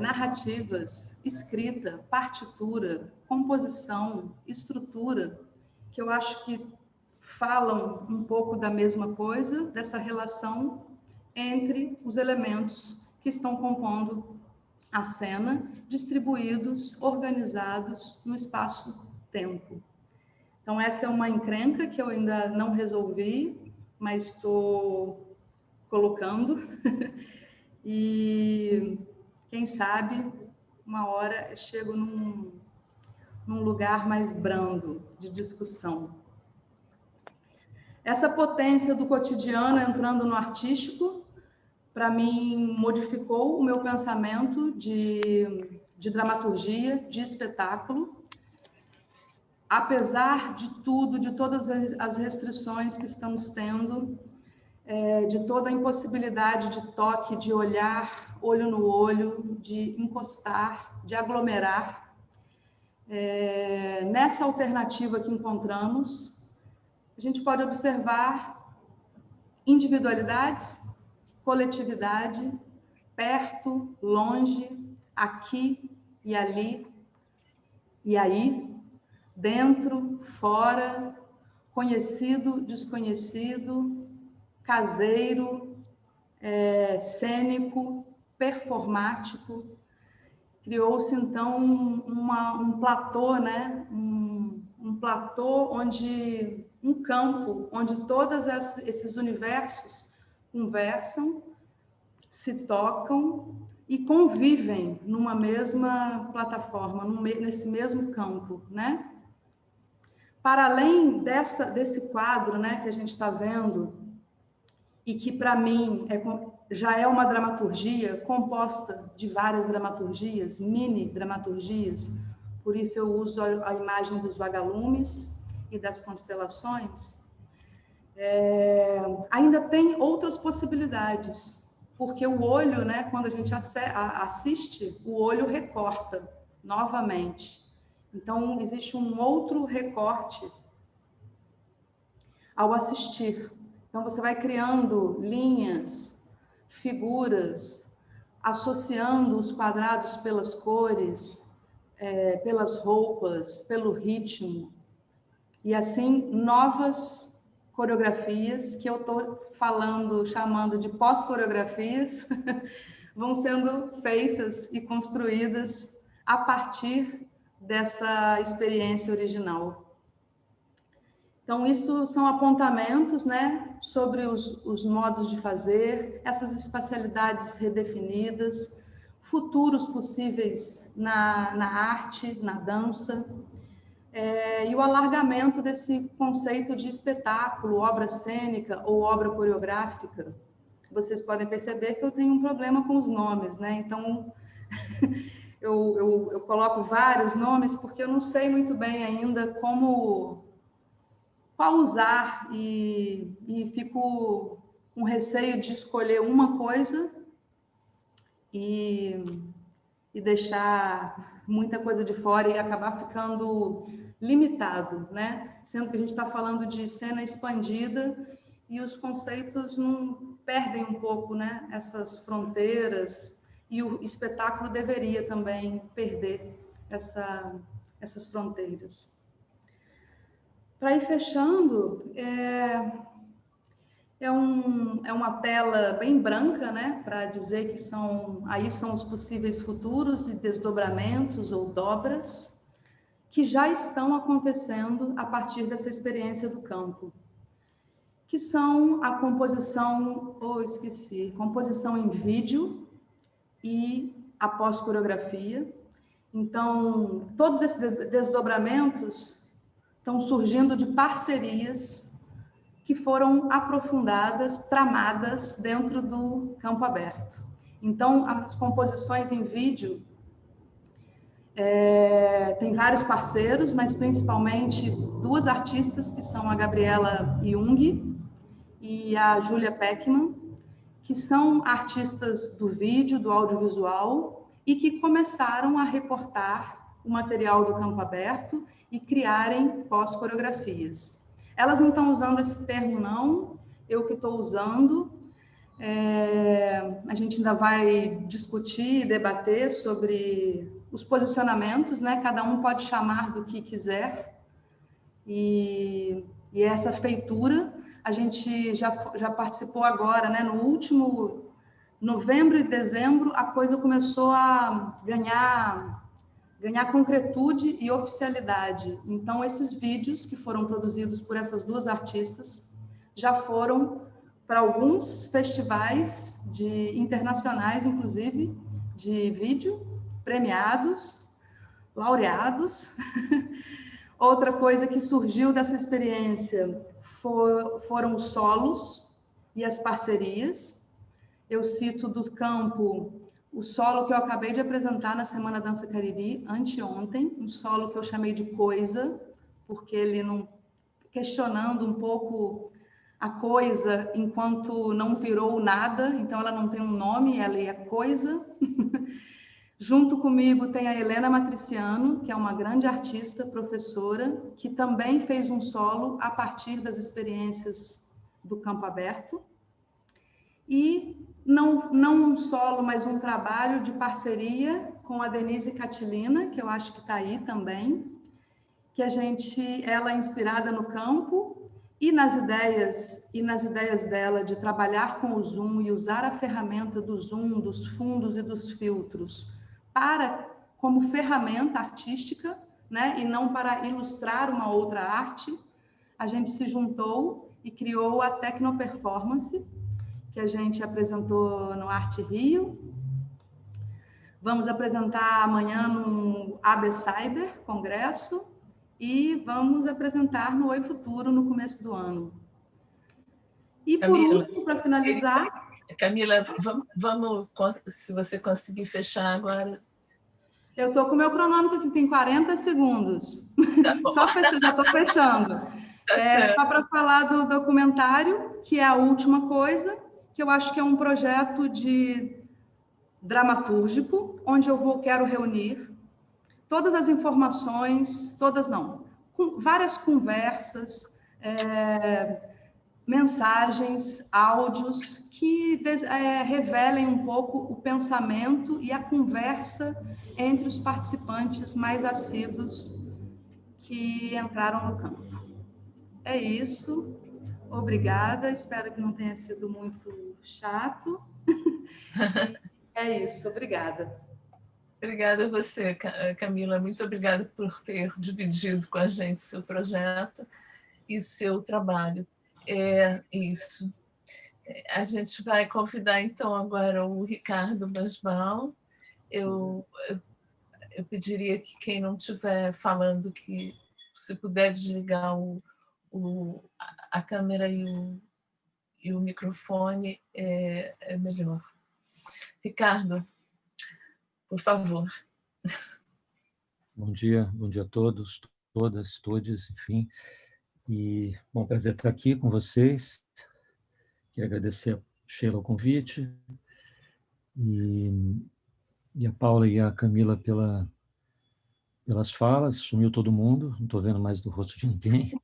narrativas, escrita, partitura, composição, estrutura, que eu acho que falam um pouco da mesma coisa, dessa relação entre os elementos que estão compondo a cena, distribuídos, organizados no espaço-tempo. Então, essa é uma encrenca que eu ainda não resolvi, mas estou colocando. E quem sabe, uma hora eu chego num lugar mais brando de discussão. Essa potência do cotidiano entrando no artístico, para mim, modificou o meu pensamento de dramaturgia, de espetáculo. Apesar de tudo, de todas as restrições que estamos tendo, de toda a impossibilidade de toque, de olhar, olho no olho, de encostar, de aglomerar, nessa alternativa que encontramos, a gente pode observar individualidades, coletividade, perto, longe, aqui e ali, e aí, dentro, fora, conhecido, desconhecido, caseiro, cênico, performático. Criou-se, então, um platô, né? Um platô onde um campo onde todos esses universos conversam, se tocam e convivem numa mesma plataforma, nesse mesmo campo, né? Para além desse quadro, né, que a gente está vendo, e que para mim já é uma dramaturgia composta de várias dramaturgias, mini dramaturgias, por isso eu uso a imagem dos vagalumes e das constelações, ainda tem outras possibilidades, porque o olho, né, quando a gente assiste, o olho recorta novamente. Então, existe um outro recorte ao assistir. Então, você vai criando linhas, figuras, associando os quadrados pelas cores, pelas roupas, pelo ritmo. E assim, novas coreografias, que eu estou chamando de pós-coreografias, vão sendo feitas e construídas a partir dessa experiência original. Então, isso são apontamentos, né, sobre os modos de fazer, essas espacialidades redefinidas, futuros possíveis na arte, na dança, e o alargamento desse conceito de espetáculo, obra cênica ou obra coreográfica. Vocês podem perceber que eu tenho um problema com os nomes, né? Então, eu coloco vários nomes porque eu não sei muito bem ainda como qual usar e fico com receio de escolher uma coisa e deixar muita coisa de fora e acabar ficando limitado, né? Sendo que a gente está falando de cena expandida e os conceitos não perdem um pouco, né? Essas fronteiras, e o espetáculo deveria também perder essas fronteiras. Para ir fechando, é uma tela bem branca, né, para dizer que aí são os possíveis futuros e desdobramentos ou dobras que já estão acontecendo a partir dessa experiência do campo, que são a composição, composição em vídeo e a pós-coreografia. Então, todos esses desdobramentos estão surgindo de parcerias que foram aprofundadas, tramadas dentro do campo aberto. Então, as composições em vídeo tem vários parceiros, mas principalmente duas artistas, que são a Gabriela Jung e a Júlia Peckman, que são artistas do vídeo, do audiovisual, e que começaram a recortar o material do campo aberto e criarem pós-coreografias. Elas não estão usando esse termo, não, eu que estou usando. A gente ainda vai discutir e debater sobre os posicionamentos, né? Cada um pode chamar do que quiser. E essa feitura, a gente já participou agora, né? No último novembro e dezembro, a coisa começou a ganhar concretude e oficialidade. Então, esses vídeos que foram produzidos por essas duas artistas já foram para alguns festivais internacionais, inclusive, de vídeo, premiados, laureados. Outra coisa que surgiu dessa experiência foram os solos e as parcerias. Eu cito do campo o solo que eu acabei de apresentar na Semana Dança Cariri, anteontem, um solo que eu chamei de Coisa, porque ele não questionando um pouco a coisa enquanto não virou nada, então ela não tem um nome, ela é coisa. Junto comigo tem a Helena Matriciano, que é uma grande artista, professora, que também fez um solo a partir das experiências do campo aberto. E não um solo, mas um trabalho de parceria com a Denise Catilina, que eu acho que está aí também, que ela é inspirada no campo e nas ideias dela de trabalhar com o Zoom e usar a ferramenta do Zoom, dos fundos e dos filtros como ferramenta artística, né, e não para ilustrar uma outra arte. A gente se juntou e criou a Tecnoperformance, que a gente apresentou no Arte Rio. Vamos apresentar amanhã no AB Cyber, congresso, e vamos apresentar no Oi Futuro no começo do ano. E por último, para finalizar... Camila, vamos, se você conseguir fechar agora. Eu estou com o meu cronômetro que tem 40 segundos. Tá já estou fechando. Só para falar do documentário, que é a última coisa, que eu acho que é um projeto de dramatúrgico, onde eu quero reunir todas as informações, várias conversas, mensagens, áudios que revelem um pouco o pensamento e a conversa entre os participantes mais assíduos que entraram no campo. É isso. Obrigada. Espero que não tenha sido muito chato. É isso. Obrigada. Obrigada a você, Camila. Muito obrigada por ter dividido com a gente seu projeto e seu trabalho. É isso. A gente vai convidar, então, agora o Ricardo Basbal. Eu pediria que quem não estiver falando, que se puder desligar a câmera e o microfone, é melhor. Ricardo, por favor. Bom dia a todos, todas, todes, enfim. E, bom, prazer estar aqui com vocês. Queria agradecer a Sheila o convite e a Paula e a Camila pelas falas. Sumiu todo mundo, não estou vendo mais do rosto de ninguém.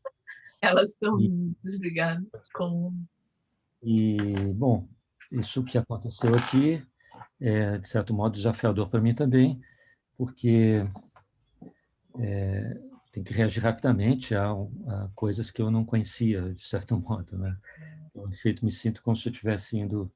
Elas estão desligadas com... Bom, isso que aconteceu aqui é, de certo modo, desafiador para mim também, porque tem que reagir rapidamente a coisas que eu não conhecia, de certo modo, né? Eu, de feito, me sinto como se eu estivesse indo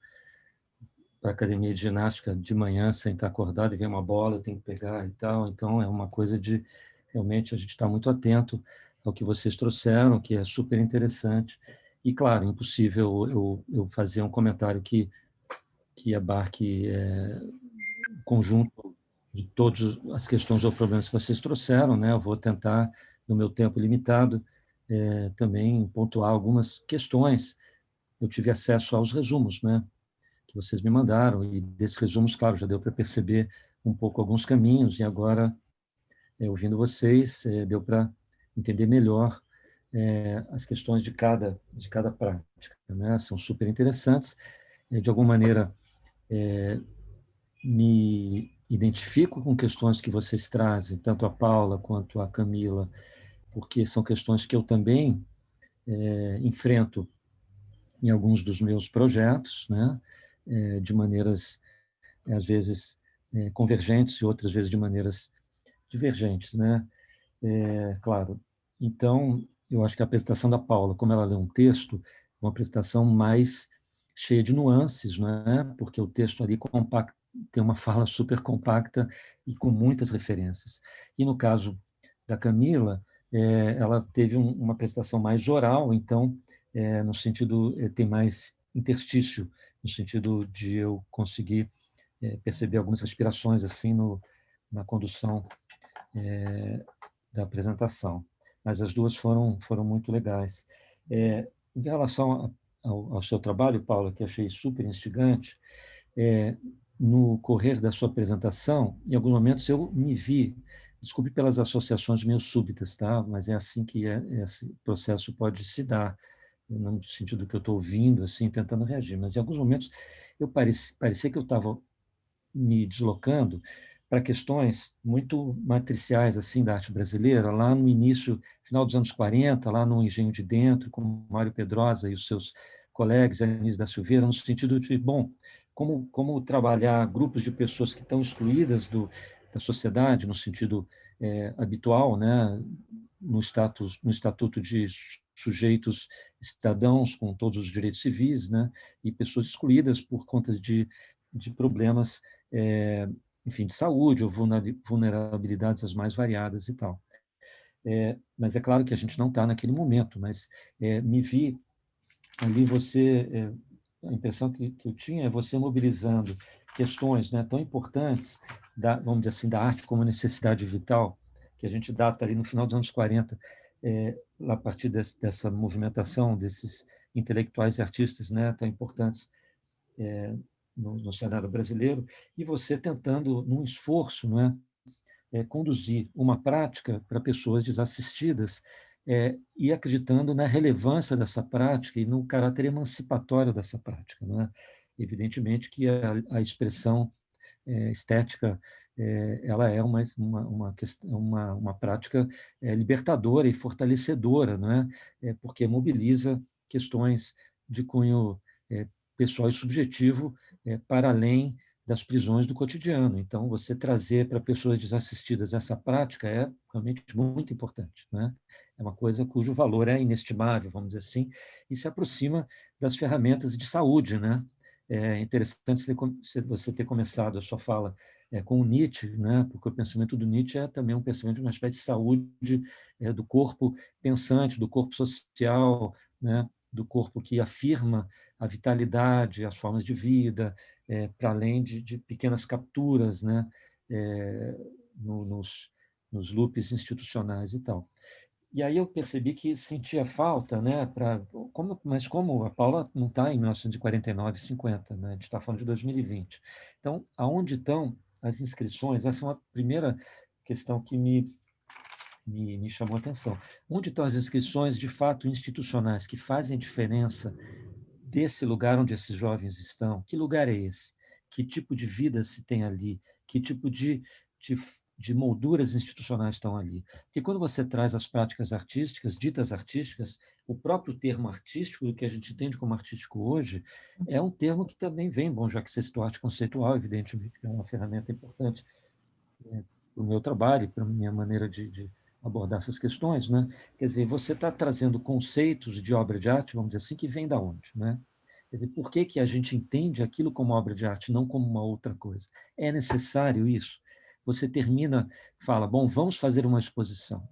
para a academia de ginástica de manhã, sem estar acordado, e ver uma bola, tem que pegar e tal. Então, é uma coisa de, realmente, a gente estar muito atento ao que vocês trouxeram, que é super interessante. E, claro, impossível eu fazer um comentário que abarque o conjunto de todas as questões ou problemas que vocês trouxeram, né? Eu vou tentar, no meu tempo limitado, também pontuar algumas questões. Eu tive acesso aos resumos, né, que vocês me mandaram, e desses resumos, claro, já deu para perceber um pouco alguns caminhos, e agora, ouvindo vocês, deu para entender melhor as questões de cada prática, né? São super interessantes. De alguma maneira, me identifico com questões que vocês trazem, tanto a Paula quanto a Camila, porque são questões que eu também enfrento em alguns dos meus projetos, né? De maneiras, às vezes, convergentes e outras vezes de maneiras divergentes, né? Claro. Então, eu acho que a apresentação da Paula, como ela lê um texto, é uma apresentação mais cheia de nuances, né? Porque o texto ali tem uma fala super compacta e com muitas referências. E no caso da Camila, ela teve uma apresentação mais oral, então, no sentido, tem mais interstício, no sentido de eu conseguir perceber algumas respirações assim na condução da apresentação. Mas as duas foram muito legais. Em relação ao seu trabalho, Paula, que achei super instigante, no correr da sua apresentação, em alguns momentos eu me vi, desculpe pelas associações meio súbitas, tá? Mas é assim que esse processo pode se dar, no sentido que eu estou ouvindo, assim, tentando reagir. Mas em alguns momentos eu parecia que eu estava me deslocando para questões muito matriciais assim da arte brasileira, lá no início, final dos anos 40, lá no Engenho de Dentro, com Mário Pedrosa e os seus colegas, Anísio da Silveira, no sentido de, bom, como trabalhar grupos de pessoas que estão excluídas da sociedade, no sentido habitual, né, no estatuto de sujeitos cidadãos com todos os direitos civis, né, e pessoas excluídas por conta de problemas, enfim, de saúde ou vulnerabilidades as mais variadas e tal. Mas é claro que a gente não está naquele momento, mas me vi ali a impressão que eu tinha é você mobilizando questões, né, tão importantes, vamos dizer assim, da arte como necessidade vital, que a gente data ali no final dos anos 40, a partir dessa movimentação desses intelectuais e artistas, né, tão importantes no cenário brasileiro, e você tentando, num esforço, não é, conduzir uma prática para pessoas desassistidas, e acreditando na relevância dessa prática e no caráter emancipatório dessa prática. Não é? Evidentemente que a expressão estética ela é uma prática libertadora e fortalecedora, não é? Porque mobiliza questões de cunho pessoal e subjetivo para além das prisões do cotidiano. Então, você trazer para pessoas desassistidas essa prática é realmente muito importante, né? É uma coisa cujo valor é inestimável, vamos dizer assim, e se aproxima das ferramentas de saúde, né? É interessante você ter começado a sua fala com o Nietzsche, né? Porque o pensamento do Nietzsche é também um pensamento de uma espécie de saúde do corpo pensante, do corpo social, né? Do corpo que afirma a vitalidade, as formas de vida, para além de pequenas capturas, né? Nos loops institucionais e tal. E aí eu percebi que sentia falta, né, mas como a Paula não está em 1949, 50, né, a gente está falando de 2020. Então, aonde estão as inscrições? Essa é uma primeira questão que me me chamou a atenção. Onde estão as inscrições, de fato, institucionais, que fazem a diferença desse lugar onde esses jovens estão? Que lugar é esse? Que tipo de vida se tem ali? Que tipo de, de molduras institucionais estão ali? Porque quando você traz as práticas artísticas, ditas artísticas, o próprio termo artístico, o que a gente entende como artístico hoje, é um termo que também vem, bom, já que você citou arte conceitual, evidentemente, que é uma ferramenta importante para o meu trabalho, para a minha maneira de abordar essas questões, né? Quer dizer, você está trazendo conceitos de obra de arte, vamos dizer assim, que vêm da onde, né? Quer dizer, por que que a gente entende aquilo como obra de arte, não como uma outra coisa? É necessário isso? Você termina, fala, bom, vamos fazer uma exposição.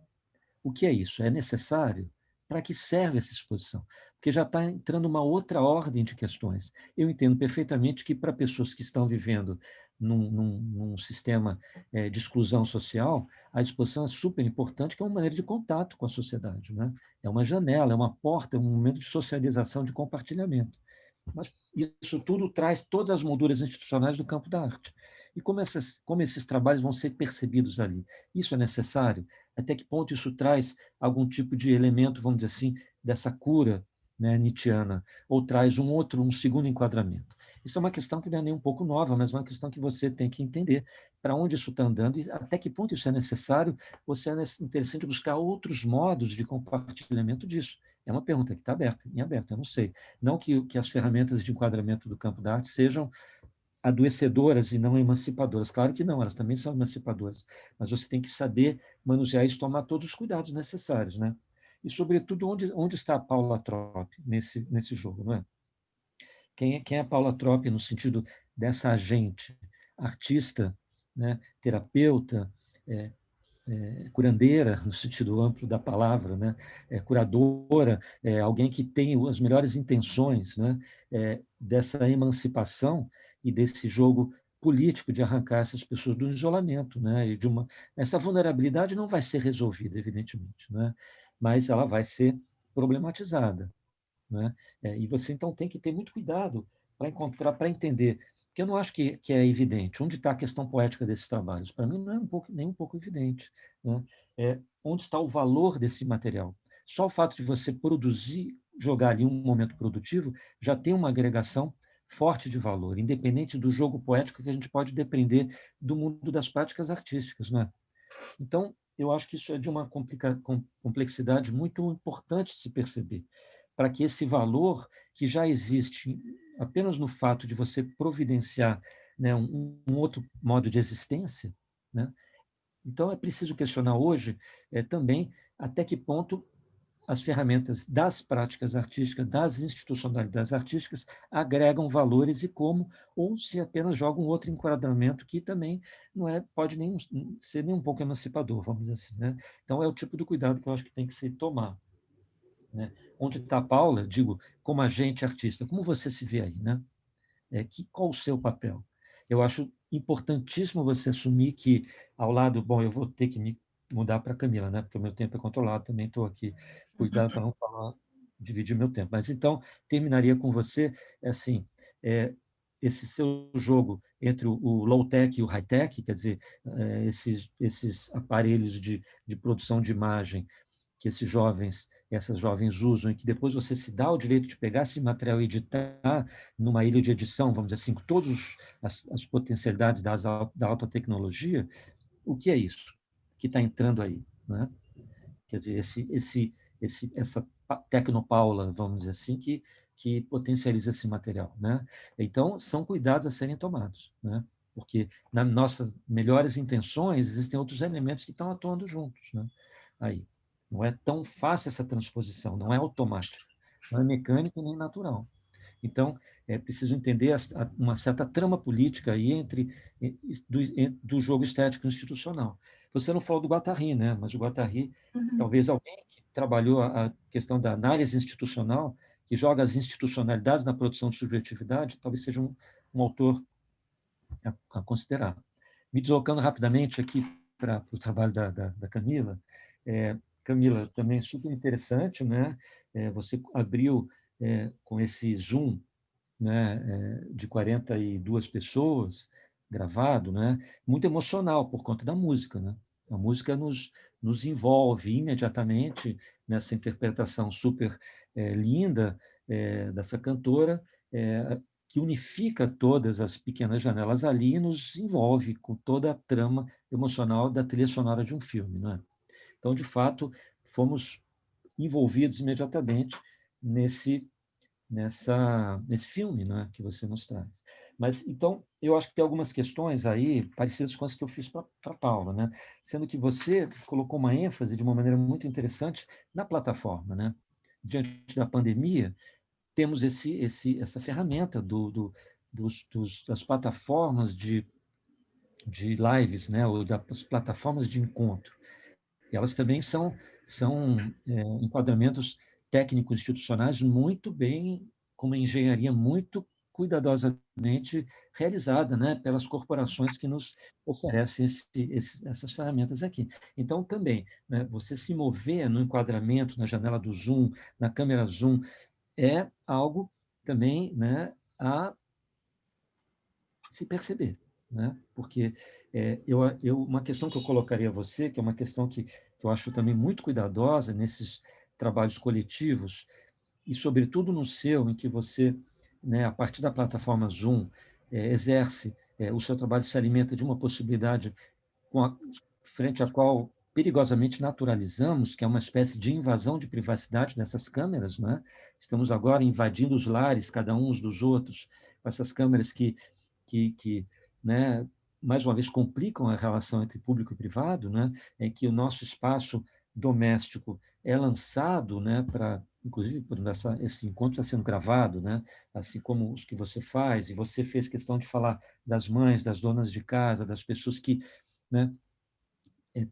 O que é isso? É necessário? Para que serve essa exposição? Porque já está entrando uma outra ordem de questões. Eu entendo perfeitamente que para pessoas que estão vivendo num sistema de exclusão social, a exposição é super importante, que é uma maneira de contato com a sociedade, né? É uma janela, é uma porta, é um momento de socialização, de compartilhamento. Mas isso tudo traz todas as molduras institucionais do campo da arte. E como esses trabalhos vão ser percebidos ali? Isso é necessário? Até que ponto isso traz algum tipo de elemento, vamos dizer assim, dessa cura, né, nietzschiana, ou traz um segundo enquadramento? Isso é uma questão que não é nem um pouco nova, mas é uma questão que você tem que entender para onde isso está andando e até que ponto isso é necessário, ou se é interessante buscar outros modos de compartilhamento disso. É uma pergunta que está aberta, em aberto, eu não sei. Não que as ferramentas de enquadramento do campo da arte sejam adoecedoras e não emancipadoras. Claro que não, elas também são emancipadoras. Mas você tem que saber manusear isso, tomar todos os cuidados necessários, né? E, sobretudo, onde está a Paula Tropp nesse jogo, não é? Quem é a Paula Tropp no sentido dessa agente, artista, né? Terapeuta, curandeira, no sentido amplo da palavra, né? Curadora, alguém que tem as melhores intenções, né? Dessa emancipação e desse jogo político de arrancar essas pessoas do isolamento, né? E essa vulnerabilidade não vai ser resolvida, evidentemente, né? Mas ela vai ser problematizada, né? E você então tem que ter muito cuidado para encontrar, para entender, porque eu não acho que é evidente onde está a questão poética desses trabalhos. Para mim não é nem um pouco evidente, né? Onde está o valor desse material. Só o fato de você produzir, jogar ali um momento produtivo, já tem uma agregação forte de valor, independente do jogo poético que a gente pode depender do mundo das práticas artísticas, né? Então, eu acho que isso é de uma complexidade muito importante de se perceber, para que esse valor que já existe apenas no fato de você providenciar, né, um outro modo de existência, né? Então, é preciso questionar hoje também até que ponto as ferramentas das práticas artísticas, das institucionalidades artísticas, agregam valores e como, ou se apenas jogam outro enquadramento que também não pode nem ser nem um pouco emancipador, vamos dizer assim, né? Então, é o tipo de cuidado que eu acho que tem que se tomar, né? Onde está a Paula, digo, como agente artista, como você se vê aí, né? Qual o seu papel? Eu acho importantíssimo você assumir que, ao lado, bom, eu vou ter que me mudar para a Camila, né? Porque o meu tempo é controlado, também estou aqui cuidando para não falar, dividir meu tempo. Mas então, terminaria com você, assim, esse seu jogo entre o low-tech e o high-tech, quer dizer, esses aparelhos de produção de imagem que essas jovens usam, e que depois você se dá o direito de pegar esse material e editar numa ilha de edição, vamos dizer assim, com todas as potencialidades da alta tecnologia, o que é isso que está entrando aí, né? Quer dizer, essa tecnopaula, vamos dizer assim, que potencializa esse material, né? Então, são cuidados a serem tomados, né? Porque nas nossas melhores intenções existem outros elementos que estão atuando juntos, né? Aí. Não é tão fácil essa transposição, não é automática, não é mecânica nem natural. Então, é preciso entender uma certa trama política aí do jogo estético institucional. Você não falou do Guattari, né? Mas o Guattari, talvez alguém que trabalhou a questão da análise institucional, que joga as institucionalidades na produção de subjetividade, talvez seja um autor a considerar. Me deslocando rapidamente aqui para o trabalho da Camila, Camila, também super interessante, né? Você abriu com esse Zoom, né, de 42 pessoas, gravado, né? Muito emocional por conta da música, né? A música nos envolve imediatamente nessa interpretação super linda dessa cantora, que unifica todas as pequenas janelas ali e nos envolve com toda a trama emocional da trilha sonora de um filme, não é? Então, de fato, fomos envolvidos imediatamente nesse filme, né, que você nos traz. Mas, então, eu acho que tem algumas questões aí parecidas com as que eu fiz para a Paula, né? Sendo que você colocou uma ênfase de uma maneira muito interessante na plataforma, né? Diante da pandemia, temos essa ferramenta das plataformas de lives, né? Ou das plataformas de encontro. E elas também são enquadramentos técnicos institucionais muito bem, com uma engenharia muito cuidadosamente realizada, né, pelas corporações que nos oferecem essas ferramentas aqui. Então, também, né, você se mover no enquadramento, na janela do Zoom, na câmera Zoom, é algo também, né, a se perceber, né? Porque uma questão que eu colocaria a você, que é uma questão que eu acho também muito cuidadosa nesses trabalhos coletivos, e sobretudo no seu, em que você, né, a partir da plataforma Zoom, exerce, o seu trabalho se alimenta de uma possibilidade frente à qual perigosamente naturalizamos, que é uma espécie de invasão de privacidade dessas câmeras, né? Estamos agora invadindo os lares, cada um uns dos outros, com essas câmeras que né, mais uma vez, complicam a relação entre público e privado, né, em que o nosso espaço doméstico é lançado, né, inclusive, esse encontro está sendo gravado, né, assim como os que você faz, e você fez questão de falar das mães, das donas de casa, das pessoas que, né,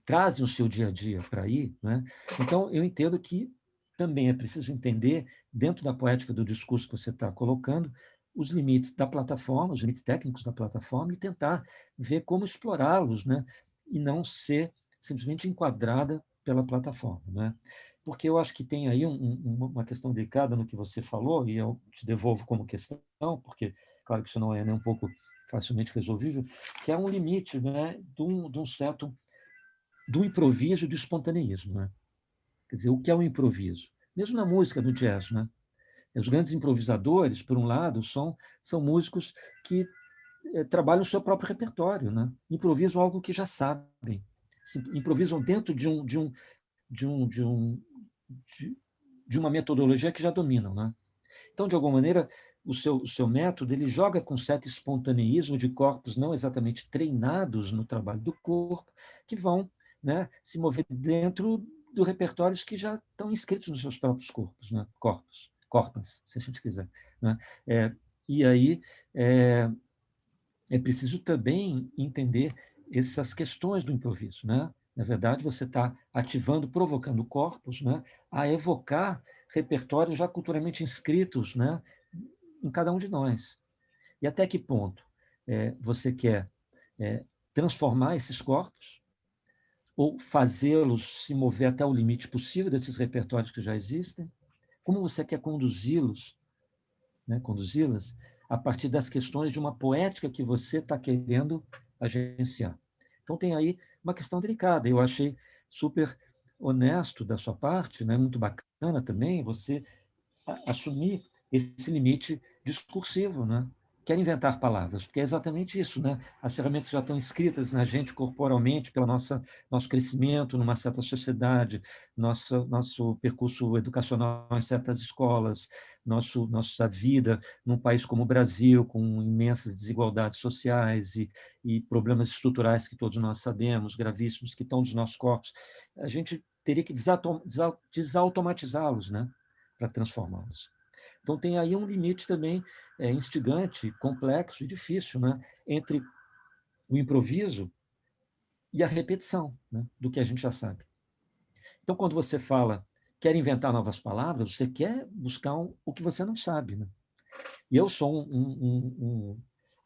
trazem o seu dia a dia para aí, né? Então, eu entendo que também é preciso entender, dentro da poética do discurso que você está colocando, os limites da plataforma, os limites técnicos da plataforma, e tentar ver como explorá-los, né? E não ser simplesmente enquadrada pela plataforma, né? Porque eu acho que tem aí uma questão delicada no que você falou, e eu te devolvo como questão, porque, claro que isso não é nem um pouco facilmente resolvível, que é um limite, né, de um certo do improviso e do espontaneísmo, né? Quer dizer, o que é o improviso? Mesmo na música do jazz, né? Os grandes improvisadores, por um lado, são músicos que trabalham o seu próprio repertório, né? Improvisam algo que já sabem, improvisam dentro de uma metodologia que já dominam, né? Então, de alguma maneira, o seu método ele joga com certo espontaneísmo de corpos não exatamente treinados no trabalho do corpo, que vão, né, se mover dentro do repertórios que já estão inscritos nos seus próprios corpos, né? Corpos, se a gente quiser, né? E aí é preciso também entender essas questões do improviso, né? Na verdade, você está ativando, provocando corpos, né, a evocar repertórios já culturalmente inscritos, né, em cada um de nós. E até que ponto você quer transformar esses corpos ou fazê-los se mover até o limite possível desses repertórios que já existem? Como você quer conduzi-los, né, conduzi-las a partir das questões de uma poética que você está querendo agenciar? Então, tem aí uma questão delicada. Eu achei super honesto da sua parte, né, muito bacana também você assumir esse limite discursivo, né? Quer inventar palavras, porque é exatamente isso, né? As ferramentas já estão inscritas na gente corporalmente pelo nosso crescimento numa certa sociedade, nosso percurso educacional em certas escolas, nossa vida num país como o Brasil, com imensas desigualdades sociais e problemas estruturais que todos nós sabemos, gravíssimos, que estão nos nossos corpos. A gente teria que desautomatizá-los, né, para transformá-los. Então, tem aí um limite também instigante, complexo e difícil, né, entre o improviso e a repetição, né, do que a gente já sabe. Então, quando você fala, quer inventar novas palavras, você quer buscar o que você não sabe. Né? E eu sou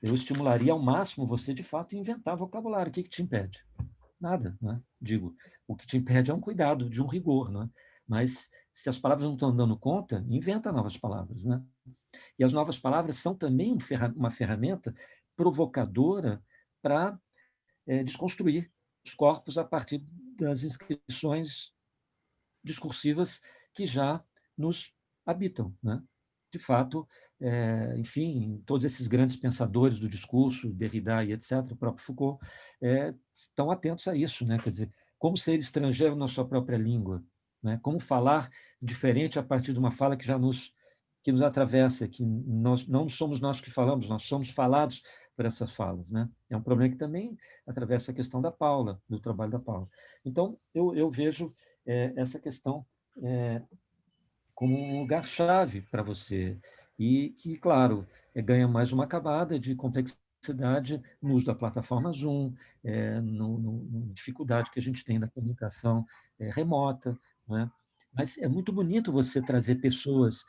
eu estimularia ao máximo você, de fato, inventar vocabulário. O que te impede? Nada, né? Digo, o que te impede é um cuidado, de um rigor, né? Mas se as palavras não estão dando conta, inventa novas palavras, né? E as novas palavras são também uma ferramenta provocadora para desconstruir corpos a partir das inscrições discursivas que já nos habitam, né? De fato, enfim, todos esses grandes pensadores do discurso, Derrida e etc., o próprio Foucault, estão atentos a isso, né? Quer dizer, como ser estrangeiro na sua própria língua, né? Como falar diferente a partir de uma fala que nos atravessa, que não somos nós que falamos, nós somos falados por essas falas, né? É um problema que também atravessa a questão da Paula, do trabalho da Paula. Então, eu vejo essa questão como um lugar-chave para você, e que, claro, ganha mais uma camada de complexidade no uso da plataforma Zoom, no dificuldade que a gente tem da comunicação remota, não é? Mas é muito bonito você trazer pessoas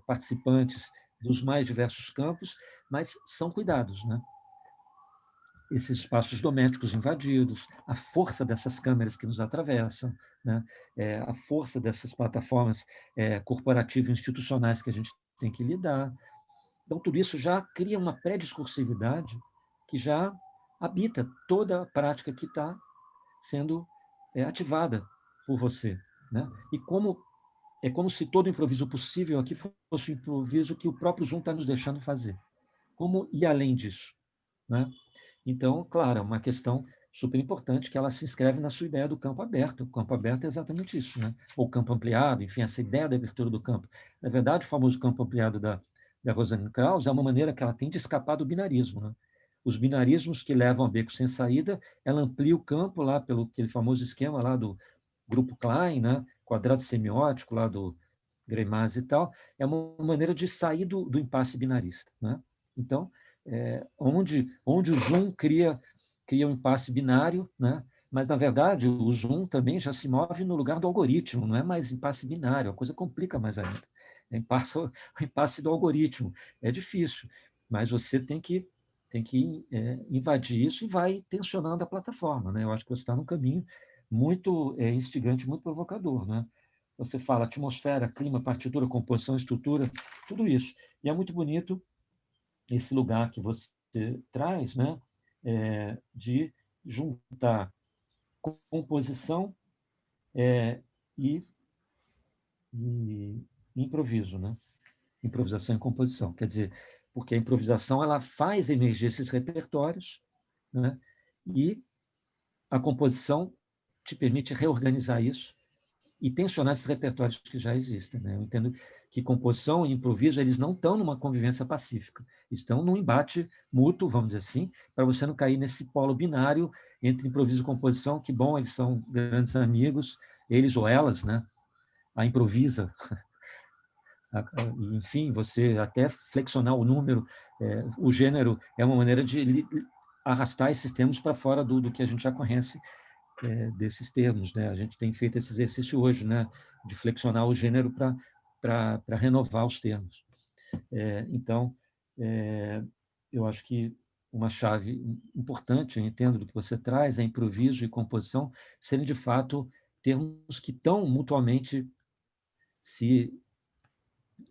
participantes dos mais diversos campos, mas são cuidados, né? Esses espaços domésticos invadidos, a força dessas câmeras que nos atravessam, né? A força dessas plataformas corporativas e institucionais que a gente tem que lidar. Então, tudo isso já cria uma pré-discursividade que já habita toda a prática que está sendo ativada por você, né? E é como se todo improviso possível aqui fosse um improviso que o próprio Zoom está nos deixando fazer. Como ir além disso, né? Então, claro, é uma questão super importante que ela se inscreve na sua ideia do campo aberto. O campo aberto é exatamente isso, né? Ou campo ampliado, enfim, essa ideia da abertura do campo. Na verdade, o famoso campo ampliado da Rosalind Krauss é uma maneira que ela tem de escapar do binarismo, né? Os binarismos que levam a beco sem saída, ela amplia o campo lá pelo aquele famoso esquema lá do grupo Klein, né? Quadrado semiótico lá do Greimas e tal, é uma maneira de sair do impasse binarista, né? Então, onde o Zoom cria um impasse binário, né? Mas, na verdade, o Zoom também já se move no lugar do algoritmo, não é mais impasse binário, a coisa complica mais ainda. É o impasse do algoritmo. É difícil, mas você tem que invadir isso e vai tensionando a plataforma, né? Eu acho que você está num caminho muito instigante, muito provocador, né? Você fala atmosfera, clima, partitura, composição, estrutura, tudo isso. E é muito bonito esse lugar que você traz, né, de juntar composição e improviso, né? Improvisação e composição. Quer dizer, porque a improvisação ela faz emergir esses repertórios, né? E a composição te permite reorganizar isso e tensionar esses repertórios que já existem, né? Eu entendo que composição e improviso eles não estão numa convivência pacífica, estão num embate mútuo, vamos dizer assim, para você não cair nesse polo binário entre improviso e composição, que bom, eles são grandes amigos, eles ou elas, né? A improvisa, enfim, você até flexionar o número, o gênero é uma maneira de arrastar esses termos para fora do que a gente já conhece desses termos, né? A gente tem feito esse exercício hoje, né? De flexionar o gênero para renovar os termos. Então, eu acho que uma chave importante, eu entendo do que você traz, é improviso e composição serem, de fato, termos que estão mutuamente se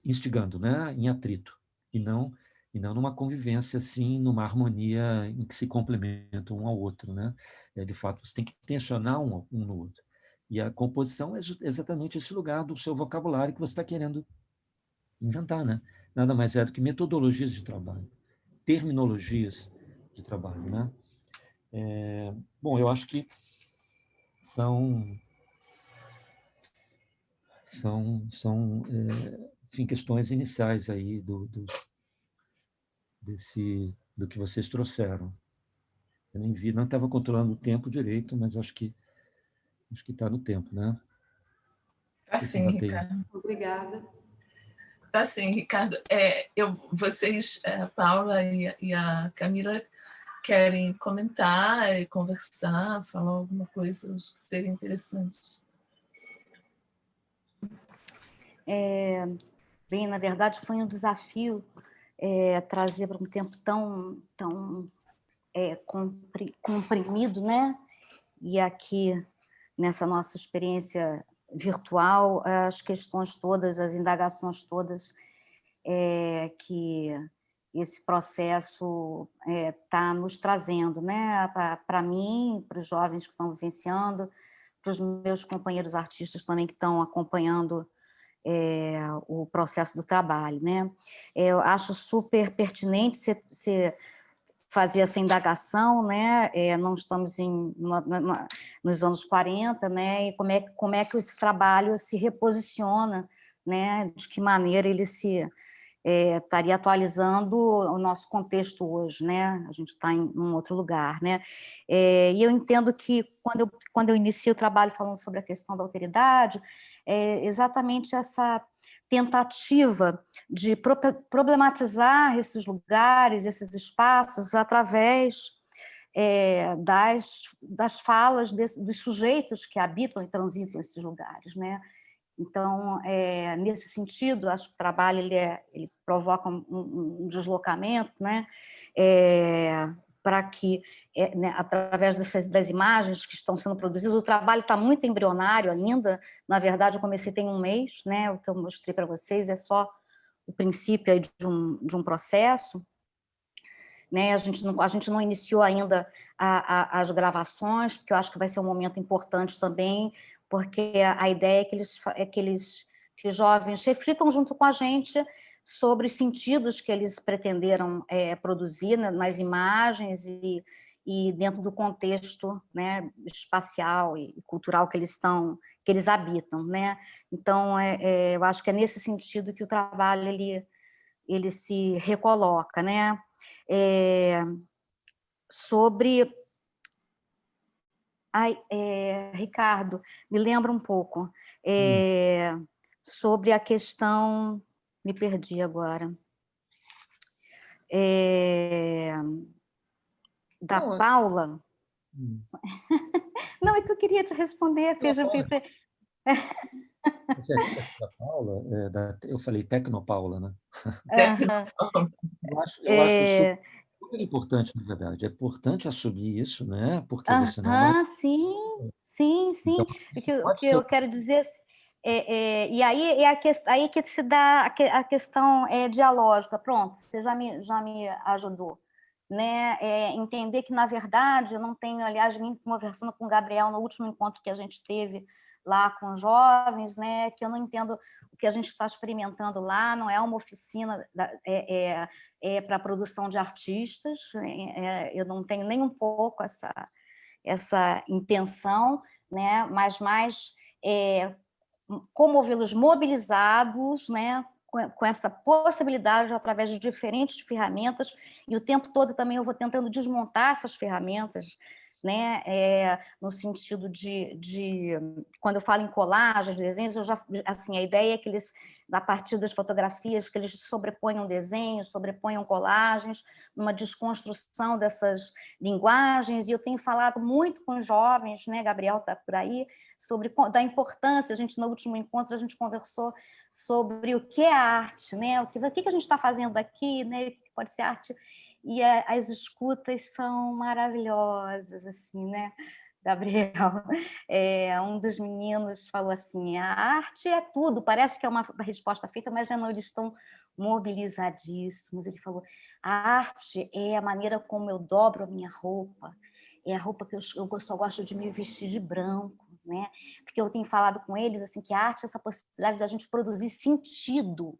instigando, né? Em atrito, e não numa convivência assim, numa harmonia em que se complementam um ao outro, né? De fato, você tem que tensionar um no outro. E a composição é exatamente esse lugar do seu vocabulário que você está querendo inventar, né? Nada mais é do que metodologias de trabalho, terminologias de trabalho, né? Bom, eu acho que são enfim, questões iniciais aí do que vocês trouxeram. Eu nem vi, não estava controlando o tempo direito, mas acho que está no tempo, né? Assim, Ricardo. Obrigada. Tá sim, Ricardo. Vocês, a Paula e a Camila, querem comentar, conversar, falar alguma coisa que seria interessante? Bem, na verdade, foi um desafio trazer para um tempo tão comprimido, né? E aqui, nessa nossa experiência virtual, as questões todas, as indagações todas que esse processo está nos trazendo, né? Para mim, para os jovens que estão vivenciando, para os meus companheiros artistas também que estão acompanhando o processo do trabalho, né? Eu acho super pertinente você fazer essa indagação, né? Não estamos nos anos 40, né? E como é que esse trabalho se reposiciona, né? De que maneira ele se estaria atualizando o nosso contexto hoje, né? A gente está em um outro lugar, né? E eu entendo que quando eu inicio o trabalho falando sobre a questão da alteridade, exatamente essa tentativa de problematizar esses lugares, esses espaços, através das falas dos sujeitos que habitam e transitam esses lugares, né? Então, nesse sentido, acho que o trabalho ele provoca um deslocamento, né? Para que, né, através das imagens que estão sendo produzidas, o trabalho está muito embrionário ainda. Na verdade, eu comecei tem um mês, né? O que eu mostrei para vocês é só o princípio aí de um processo, né? A gente não iniciou ainda as gravações, porque eu acho que vai ser um momento importante também, porque a ideia é que os jovens reflitam junto com a gente sobre os sentidos que eles pretenderam produzir nas imagens e dentro do contexto, né, espacial e cultural que eles habitam, né? Então, eu acho que é nesse sentido que o trabalho ele se recoloca, né? Sobre... Ricardo, me lembra um pouco sobre a questão... Me perdi agora. Da Paula. Não, é que eu queria te responder. Da Paula, eu falei Tecnopaula, né? Eu acho super importante, na verdade. É importante assumir isso, né? Porque você não é mais... Sim. Então, O que eu quero dizer... e aí aí que se dá a questão dialógica. Pronto, você já me ajudou, né? Entender que, na verdade, eu não tenho... Aliás, vim conversando com o Gabriel no último encontro que a gente teve lá com os jovens, né? Que eu não entendo o que a gente está experimentando lá, não é uma oficina para a produção de artistas, eu não tenho nem um pouco essa intenção, né? Mas mais como vê-los mobilizados, né? Com essa possibilidade através de diferentes ferramentas, e o tempo todo também eu vou tentando desmontar essas ferramentas, né? No sentido de quando eu falo em colagens, desenhos, assim, a ideia é que eles, a partir das fotografias, que eles sobreponham desenhos, sobreponham colagens, numa desconstrução dessas linguagens, e eu tenho falado muito com os jovens, né? Gabriel está por aí, da importância. A gente, no último encontro, a gente conversou sobre o que é arte, né? O que a gente está fazendo aqui, né? O que pode ser arte. E as escutas são maravilhosas, assim, né? Gabriel, um dos meninos falou assim: a arte é tudo, parece que é uma resposta feita, mas já não, eles estão mobilizadíssimos. Ele falou: a arte é a maneira como eu dobro a minha roupa, é a roupa que eu só gosto de me vestir de branco, né? Porque eu tenho falado com eles assim que a arte é essa possibilidade da gente produzir sentido,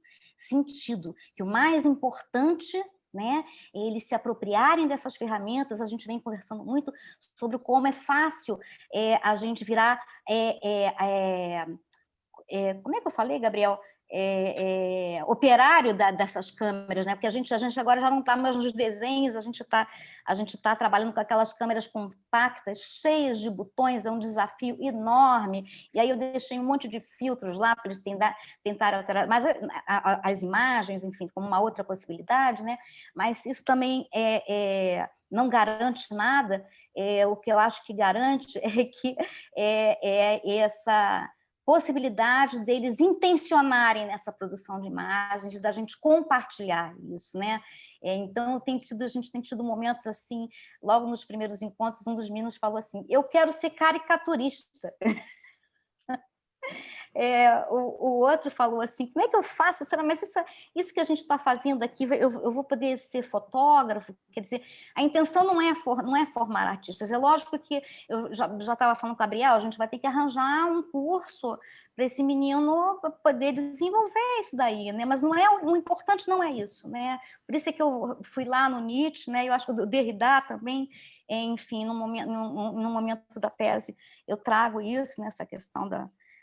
que o mais importante, né, eles se apropriarem dessas ferramentas. A gente vem conversando muito sobre como é fácil a gente virar como é que eu falei, Gabriel? Operário dessas câmeras, né? Porque a gente agora já não está mais nos desenhos, a gente tá trabalhando com aquelas câmeras compactas, cheias de botões, é um desafio enorme. E aí eu deixei um monte de filtros lá para eles tentarem alterar, mas as imagens, enfim, como uma outra possibilidade, né? Mas isso também não garante nada. O que eu acho que garante é que essa possibilidade deles intencionarem nessa produção de imagens, da gente compartilhar isso, né? Então, a gente tem tido momentos assim, logo nos primeiros encontros, um dos meninos falou assim: eu quero ser caricaturista. O outro falou assim, como é que eu faço? Será, mas isso que a gente está fazendo aqui, eu vou poder ser fotógrafo? Quer dizer, a intenção não é formar artistas. É lógico que eu já estava falando com o Gabriel, a gente vai ter que arranjar um curso para esse menino poder desenvolver isso daí, né? Mas não é, o importante não é isso, né? Por isso é que eu fui lá no Nietzsche, né? Eu acho que o Derrida também, enfim, no momento da tese, eu trago isso, nessa questão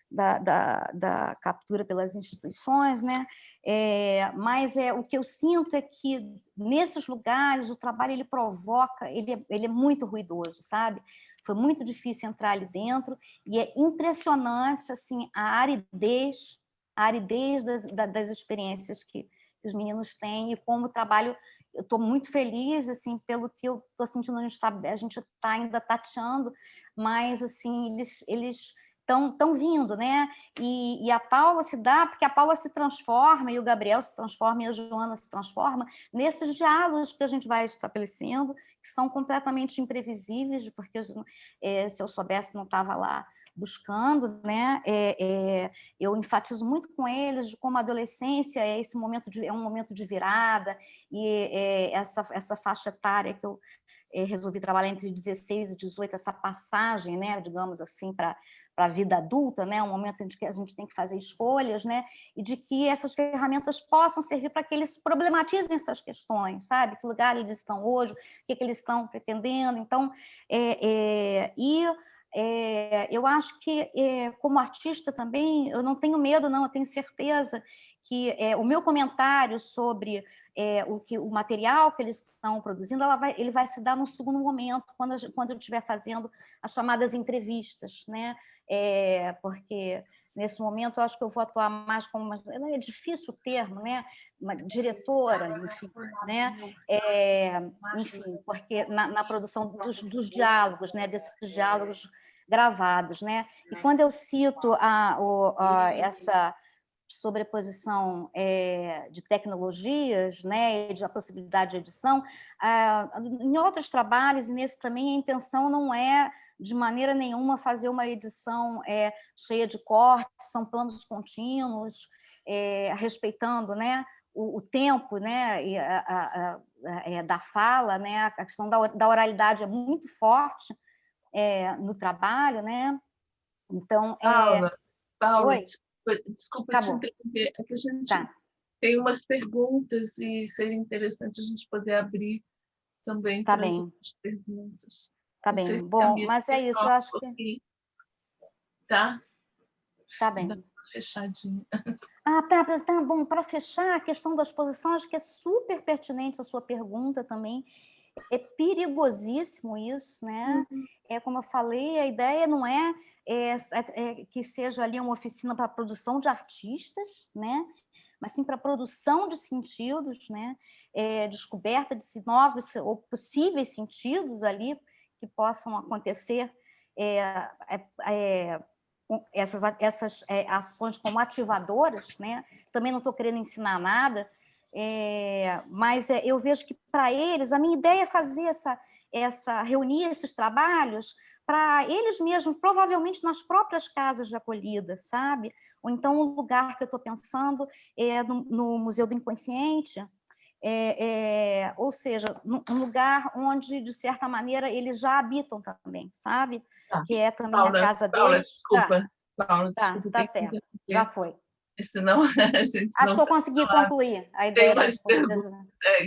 da captura pelas instituições, né? Mas o que eu sinto é que nesses lugares o trabalho ele provoca, ele é muito ruidoso, sabe? Foi muito difícil entrar ali dentro e é impressionante assim a aridez das experiências que os meninos têm e como o trabalho. Eu estou muito feliz assim pelo que eu estou sentindo. A gente está ainda tateando, mas assim eles estão vindo, né? E a Paula se dá, porque a Paula se transforma, e o Gabriel se transforma, e a Joana se transforma, nesses diálogos que a gente vai estabelecendo, que são completamente imprevisíveis, porque se eu soubesse, não estava lá buscando, né? Eu enfatizo muito com eles de como a adolescência é um momento de virada, e essa faixa etária que eu resolvi trabalhar entre 16 e 18, essa passagem, né, digamos assim, para a vida adulta, né, um momento em que a gente tem que fazer escolhas, né, e de que essas ferramentas possam servir para que eles problematizem essas questões, sabe? Que lugar eles estão hoje, o que eles estão pretendendo. Então, eu acho que, como artista também, eu não tenho medo, não, eu tenho certeza que o meu comentário sobre o material que eles estão produzindo, ele vai se dar num segundo momento, quando eu estiver fazendo as chamadas entrevistas, né? Porque nesse momento eu acho que eu vou atuar mais como é difícil o termo, né? Uma diretora, enfim, né? Enfim, porque na produção dos diálogos, né? Desses diálogos gravados, né? E quando eu cito essa sobreposição de tecnologias, né, de a possibilidade de edição, em outros trabalhos, e nesse também, a intenção não é, de maneira nenhuma, fazer uma edição cheia de cortes, são planos contínuos, respeitando, né, o tempo, né, da fala, né, a questão da oralidade é muito forte no trabalho, né? Então, Paula, Oi? desculpa Tá te bom. interromper, é que a gente Tá. tem umas perguntas e seria interessante a gente poder abrir também Tá para as bem. outras perguntas. Tá Não sei bem. se a Bom, minha mas é isso, eu acho que... aqui. Tá? Tá Dá bem. uma fechadinha. Tá bom. Para fechar, a questão da exposição, acho que é super pertinente a sua pergunta também. É perigosíssimo isso, né? Como eu falei, a ideia não é que seja ali uma oficina para a produção de artistas, né? Mas sim para a produção de sentidos, né? Descoberta de novos ou possíveis sentidos ali que possam acontecer, essas ações como ativadoras, né? Também não estou querendo ensinar nada, mas eu vejo que para eles, a minha ideia é fazer reunir esses trabalhos para eles mesmos, provavelmente nas próprias casas de acolhida, sabe? Ou então o lugar que eu estou pensando no Museu do Inconsciente, ou seja, um lugar onde, de certa maneira, eles já habitam também, sabe? Tá. Que é também Paula, a casa Paula, deles. desculpa. Paula, Tá, desculpa. tá certo, já foi. Senão a gente Acho não que eu consegui concluir a tem ideia umas perguntas,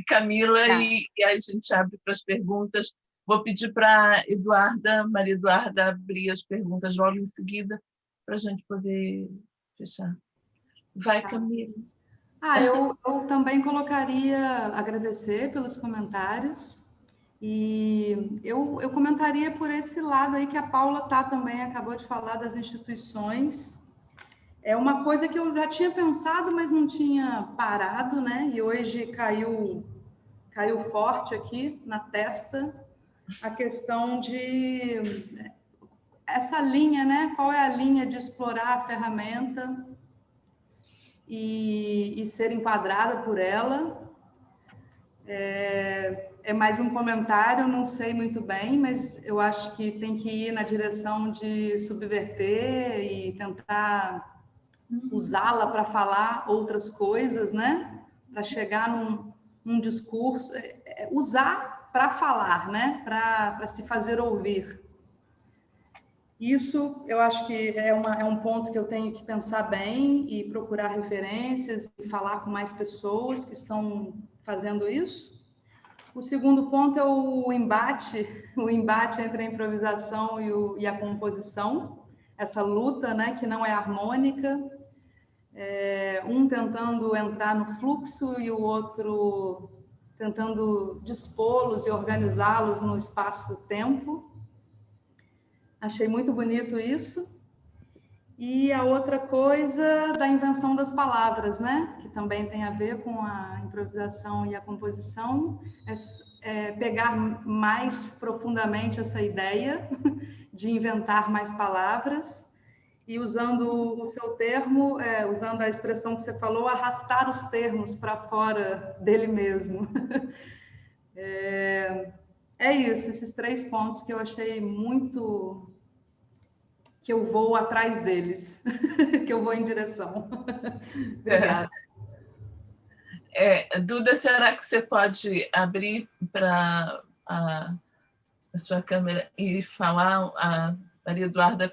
Camila, Tá. e a gente abre para as perguntas. Vou pedir para Maria Eduarda, abrir as perguntas logo em seguida, para a gente poder fechar. Vai, Tá. Camila. Eu também colocaria agradecer pelos comentários, e eu comentaria por esse lado aí que a Paula também acabou de falar das instituições. É uma coisa que eu já tinha pensado, mas não tinha parado, né? E hoje caiu forte aqui na testa a questão de essa linha, né? Qual é a linha de explorar a ferramenta e ser enquadrada por ela. É mais um comentário, não sei muito bem, mas eu acho que tem que ir na direção de subverter e tentar usá-la para falar outras coisas, né? Para chegar num discurso, usar para falar, né? Para se fazer ouvir. Isso, eu acho que é um ponto que eu tenho que pensar bem e procurar referências e falar com mais pessoas que estão fazendo isso. O segundo ponto é o embate entre a improvisação e a composição, essa luta, né, que não é harmônica, um tentando entrar no fluxo e o outro tentando dispô-los e organizá-los no espaço-tempo. Achei muito bonito isso. E a outra coisa da invenção das palavras, né? Que também tem a ver com a improvisação e a composição, pegar mais profundamente essa ideia de inventar mais palavras e, usando o seu termo, usando a expressão que você falou, arrastar os termos para fora dele mesmo. É isso, esses 3 pontos que eu achei muito... que eu vou atrás deles, que eu vou em direção. Obrigada. Duda, será que você pode abrir para a sua câmera e falar? A Maria Eduarda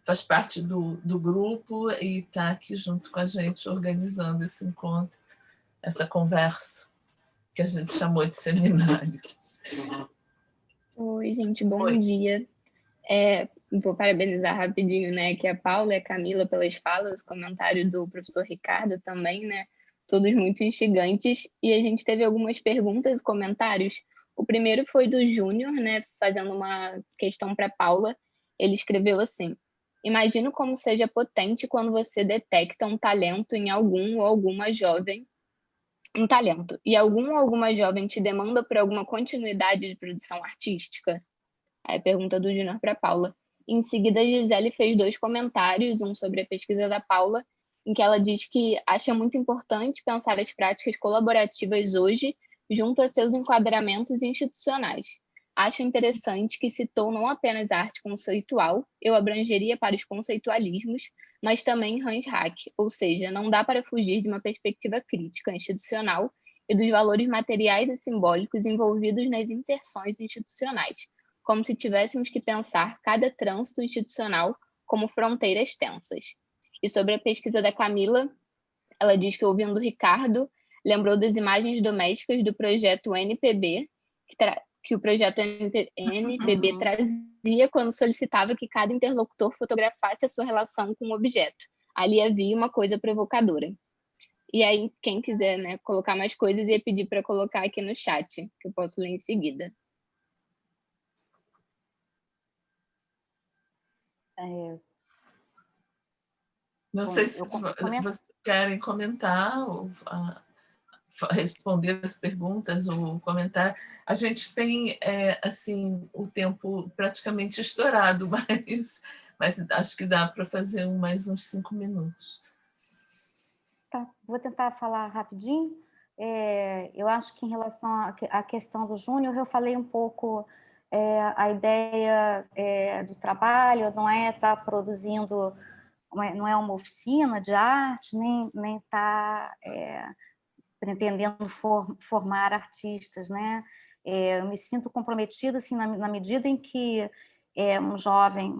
faz parte do grupo e está aqui junto com a gente organizando esse encontro, essa conversa que a gente chamou de seminário. Oi, gente, bom dia. Vou parabenizar rapidinho, né, que a Paula e a Camila pelas falas, comentários do professor Ricardo também, né, todos muito instigantes, e a gente teve algumas perguntas e comentários. O primeiro foi do Júnior, né, fazendo uma questão para Paula. Ele escreveu assim: imagino como seja potente quando você detecta um talento em algum ou alguma jovem, um talento, e algum ou alguma jovem te demanda por alguma continuidade de produção artística? Aí a pergunta do Júnior para Paula. Em seguida, a Gisele fez 2 comentários, um sobre a pesquisa da Paula, em que ela diz que acha muito importante pensar as práticas colaborativas hoje junto a seus enquadramentos institucionais. Acho interessante que citou não apenas a arte conceitual, eu abrangeria para os conceitualismos, mas também Hans Hack, ou seja, não dá para fugir de uma perspectiva crítica institucional e dos valores materiais e simbólicos envolvidos nas inserções institucionais, como se tivéssemos que pensar cada trânsito institucional como fronteiras tensas. E sobre a pesquisa da Camila, ela diz que, ouvindo o Ricardo, lembrou das imagens domésticas do projeto NPB, que o projeto NPB trazia quando solicitava que cada interlocutor fotografasse a sua relação com o objeto. Ali havia uma coisa provocadora. E aí, quem quiser, né, colocar mais coisas, ia pedir para colocar aqui no chat, que eu posso ler em seguida. Não sei se vocês querem comentar ou responder as perguntas ou comentar. A gente tem assim o tempo praticamente estourado, mas acho que dá para fazer mais uns 5 minutos. Tá, vou tentar falar rapidinho. Eu acho que em relação à questão do Júnior, eu falei um pouco a ideia do trabalho, não é estar produzindo, não é uma oficina de arte, nem estar pretendendo formar artistas, né? Eu me sinto comprometida assim, na medida em que um jovem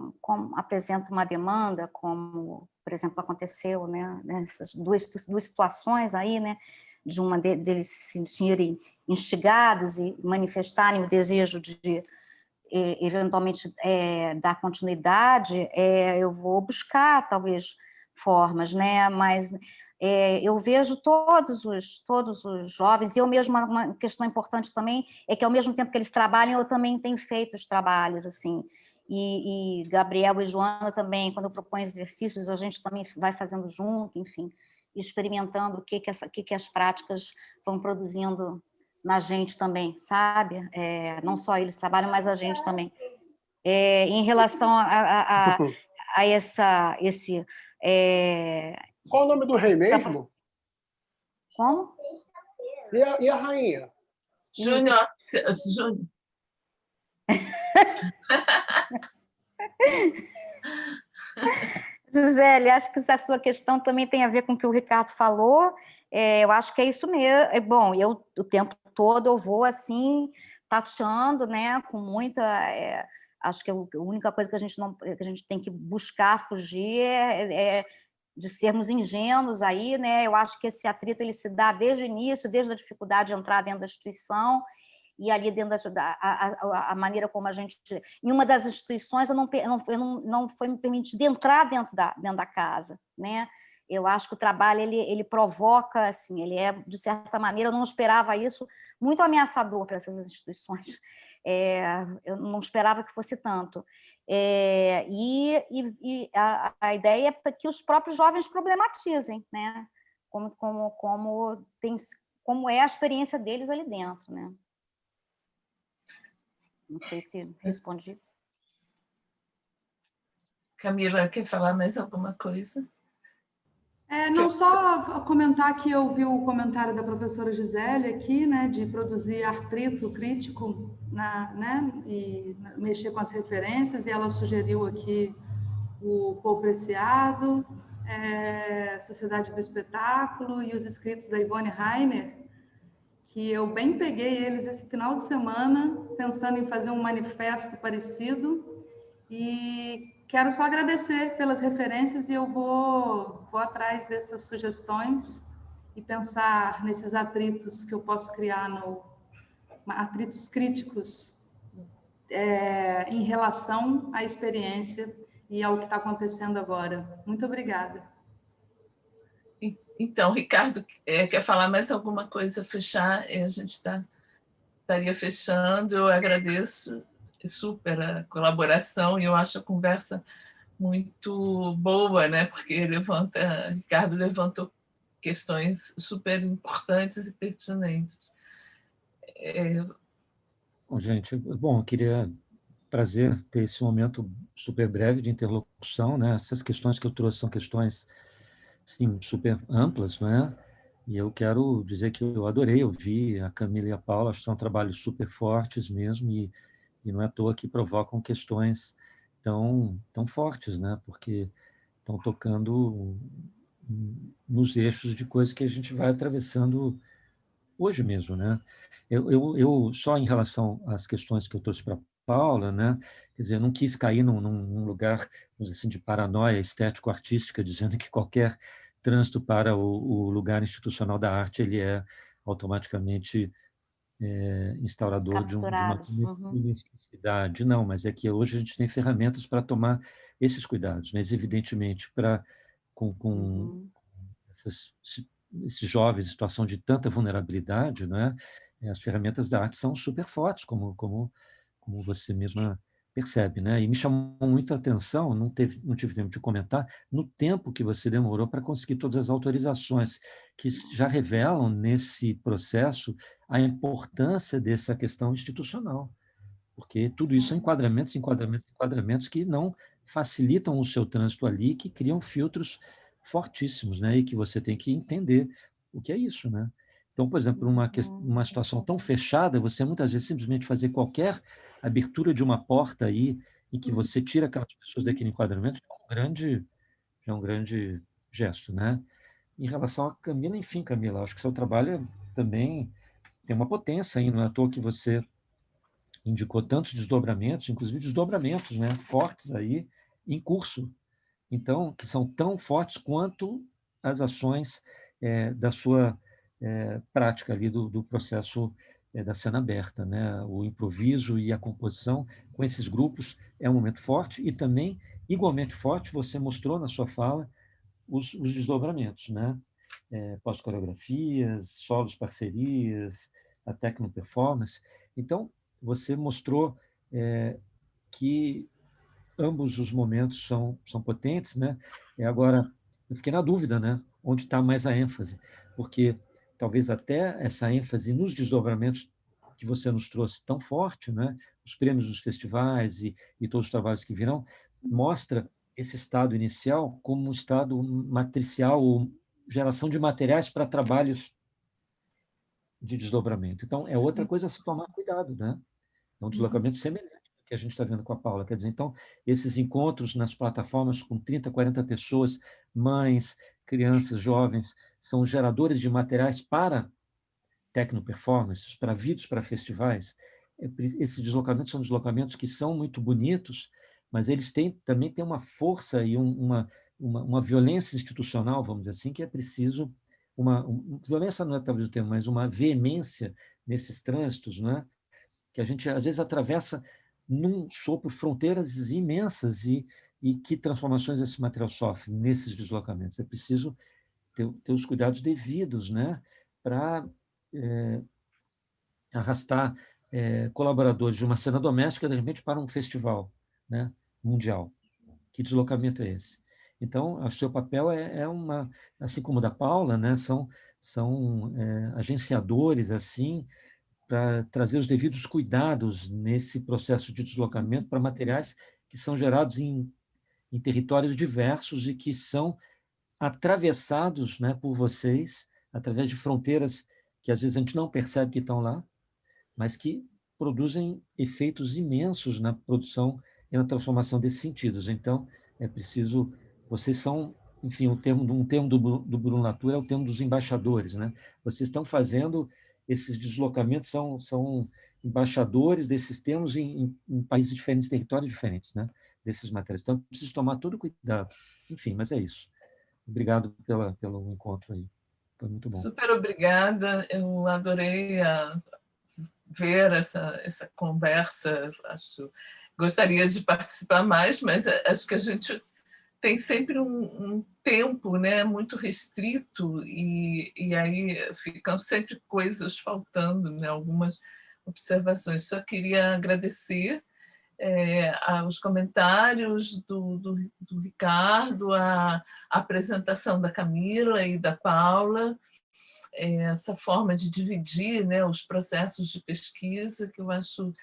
apresenta uma demanda, como, por exemplo, aconteceu, né, nessas duas situações aí, né, deles se sentirem instigados e manifestarem o desejo de eventualmente dar continuidade, eu vou buscar, talvez, formas, né, mas eu vejo todos os jovens, e eu mesma, uma questão importante também, é que ao mesmo tempo que eles trabalham, eu também tenho feito os trabalhos, assim, e Gabriel e Joana também, quando eu proponho exercícios, a gente também vai fazendo junto, enfim, experimentando o que as práticas vão produzindo na gente também, sabe? Não só eles trabalham, mas a gente também. Em relação a esse... Qual o nome do rei mesmo? Como? E a rainha? Júnior. Gisele, acho que essa sua questão também tem a ver com o que o Ricardo falou. Eu acho que é isso mesmo. Bom, eu o tempo todo eu vou assim tateando, né, com muita. Acho que a única coisa que a gente tem que buscar fugir é de sermos ingênuos aí, né? Eu acho que esse atrito ele se dá desde o início, desde a dificuldade de entrar dentro da instituição. E ali dentro a maneira como a gente... Em uma das instituições, não foi me permitido entrar dentro da casa, né? Eu acho que o trabalho, ele provoca, assim, ele é, de certa maneira, eu não esperava isso, muito ameaçador para essas instituições. Eu não esperava que fosse tanto. E a ideia é que os próprios jovens problematizem, né? Como é a experiência deles ali dentro, né? Não sei se respondi. Camila, quer falar mais alguma coisa? Não, só comentar que eu vi o comentário da professora Gisele aqui, né, de produzir artrito crítico, né, e mexer com as referências, e ela sugeriu aqui o Paul Preciado, Sociedade do Espetáculo e os escritos da Yvonne Rainer, que eu bem peguei eles esse final de semana, pensando em fazer um manifesto parecido, e quero só agradecer pelas referências e eu vou atrás dessas sugestões e pensar nesses atritos que eu posso criar, atritos críticos em relação à experiência e ao que está acontecendo agora. Muito obrigada. Então, Ricardo, quer falar mais alguma coisa, fechar? A gente estaria fechando. Eu agradeço super a colaboração e eu acho a conversa muito boa, né? Porque Ricardo levantou questões super importantes e pertinentes. Bom, gente, eu queria prazer ter esse momento super breve de interlocução, né? Essas questões que eu trouxe são questões, sim, super amplas, né? E eu quero dizer que eu adorei ouvir a Camila e a Paula, acho que são trabalhos super fortes mesmo, e não é à toa que provocam questões tão fortes, né? Porque estão tocando nos eixos de coisas que a gente vai atravessando hoje mesmo, né? Eu só em relação às questões que eu trouxe para Paula, né? Quer dizer, eu não quis cair num lugar, vamos dizer assim, de paranoia estético-artística, dizendo que qualquer trânsito para o lugar institucional da arte ele é automaticamente instaurador de uma necessidade. Não, mas é que hoje a gente tem ferramentas para tomar esses cuidados, mas evidentemente com esses jovens em situação de tanta vulnerabilidade, né? As ferramentas da arte são super fortes, como você mesma percebe, né? E me chamou muito a atenção, não tive tempo de comentar, no tempo que você demorou para conseguir todas as autorizações, que já revelam nesse processo a importância dessa questão institucional, porque tudo isso são enquadramentos que não facilitam o seu trânsito ali, que criam filtros fortíssimos, né? E que você tem que entender o que é isso, né? Então, por exemplo, uma situação tão fechada, você muitas vezes simplesmente fazer qualquer abertura de uma porta aí em que você tira aquelas pessoas daquele enquadramento é um grande gesto, né? Em relação a Camila, enfim, Camila, acho que seu trabalho também tem uma potência aí, não é à toa que você indicou tantos desdobramentos, inclusive desdobramentos, né, fortes aí em curso, então que são tão fortes quanto as ações da sua prática ali do processo da cena aberta, né, o improviso e a composição com esses grupos é um momento forte e também igualmente forte você mostrou na sua fala os desdobramentos, né, pós-coreografias, solos, parcerias, a techno-performance. Então, você mostrou que ambos os momentos são potentes, né? Agora, eu fiquei na dúvida, né? Onde está mais a ênfase? Porque talvez até essa ênfase nos desdobramentos que você nos trouxe tão forte, né? Os prêmios dos festivais e todos os trabalhos que virão, mostra esse estado inicial como um estado matricial ou geração de materiais para trabalhos de desdobramento. Então, é outra coisa a se tomar cuidado, né? É um deslocamento semelhante que a gente está vendo com a Paula. Quer dizer, então, esses encontros nas plataformas com 30, 40 pessoas, mães, crianças, jovens, são geradores de materiais para tecno-performances, para vídeos, para festivais. Esses deslocamentos são deslocamentos que são muito bonitos, mas eles também têm uma força e uma violência institucional, vamos dizer assim, que é preciso violência não é talvez o termo, mas uma veemência nesses trânsitos, não é? Que a gente às vezes atravessa num sopro fronteiras imensas e que transformações esse material sofre nesses deslocamentos. É preciso ter os cuidados devidos, né, para arrastar colaboradores de uma cena doméstica, de repente, para um festival, né, mundial. Que deslocamento é esse? Então, o seu papel assim como o da Paula, né, são agenciadores, assim, para trazer os devidos cuidados nesse processo de deslocamento para materiais que são gerados em territórios diversos e que são atravessados, né, por vocês, através de fronteiras que às vezes a gente não percebe que estão lá, mas que produzem efeitos imensos na produção e na transformação desses sentidos. Então, é preciso... Vocês são, enfim, um termo do Bruno Latour é o termo dos embaixadores, né? Vocês estão fazendo esses deslocamentos, são embaixadores desses termos em países diferentes, territórios diferentes, né? Desses materiais. Então, preciso tomar todo cuidado. Enfim, mas é isso. Obrigado pelo encontro aí. Foi muito bom. Super obrigada. Eu adorei ver essa conversa. Gostaria de participar mais, mas acho que a gente tem sempre um tempo, né, muito restrito e aí ficam sempre coisas faltando, né, algumas observações. Só queria agradecer os comentários do Ricardo, a apresentação da Camila e da Paula, essa forma de dividir, né, os processos de pesquisa, que eu acho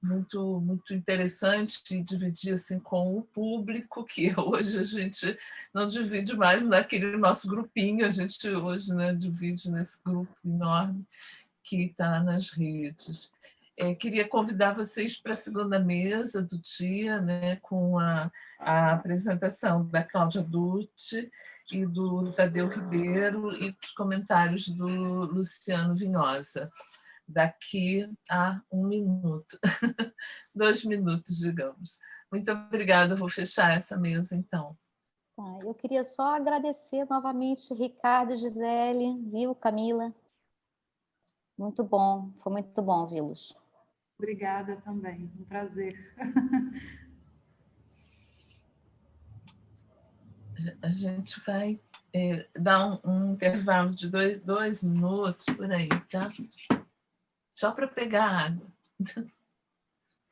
muito, muito interessante, de dividir assim, com o público, que hoje a gente não divide mais naquele nosso grupinho, a gente hoje, né, divide nesse grupo enorme que está nas redes. Queria convidar vocês para a segunda mesa do dia, né, com a apresentação da Cláudia Dutti e do Tadeu Ribeiro e os comentários do Luciano Vinhosa, daqui a 1 minuto, 2 minutos, digamos. Muito obrigada, vou fechar essa mesa, então. Eu queria só agradecer novamente Ricardo e Gisele, viu, Camila? Muito bom, foi muito bom vê-los. Obrigada também, um prazer. A gente vai dar um intervalo de 2 minutos por aí, tá? Só para pegar água.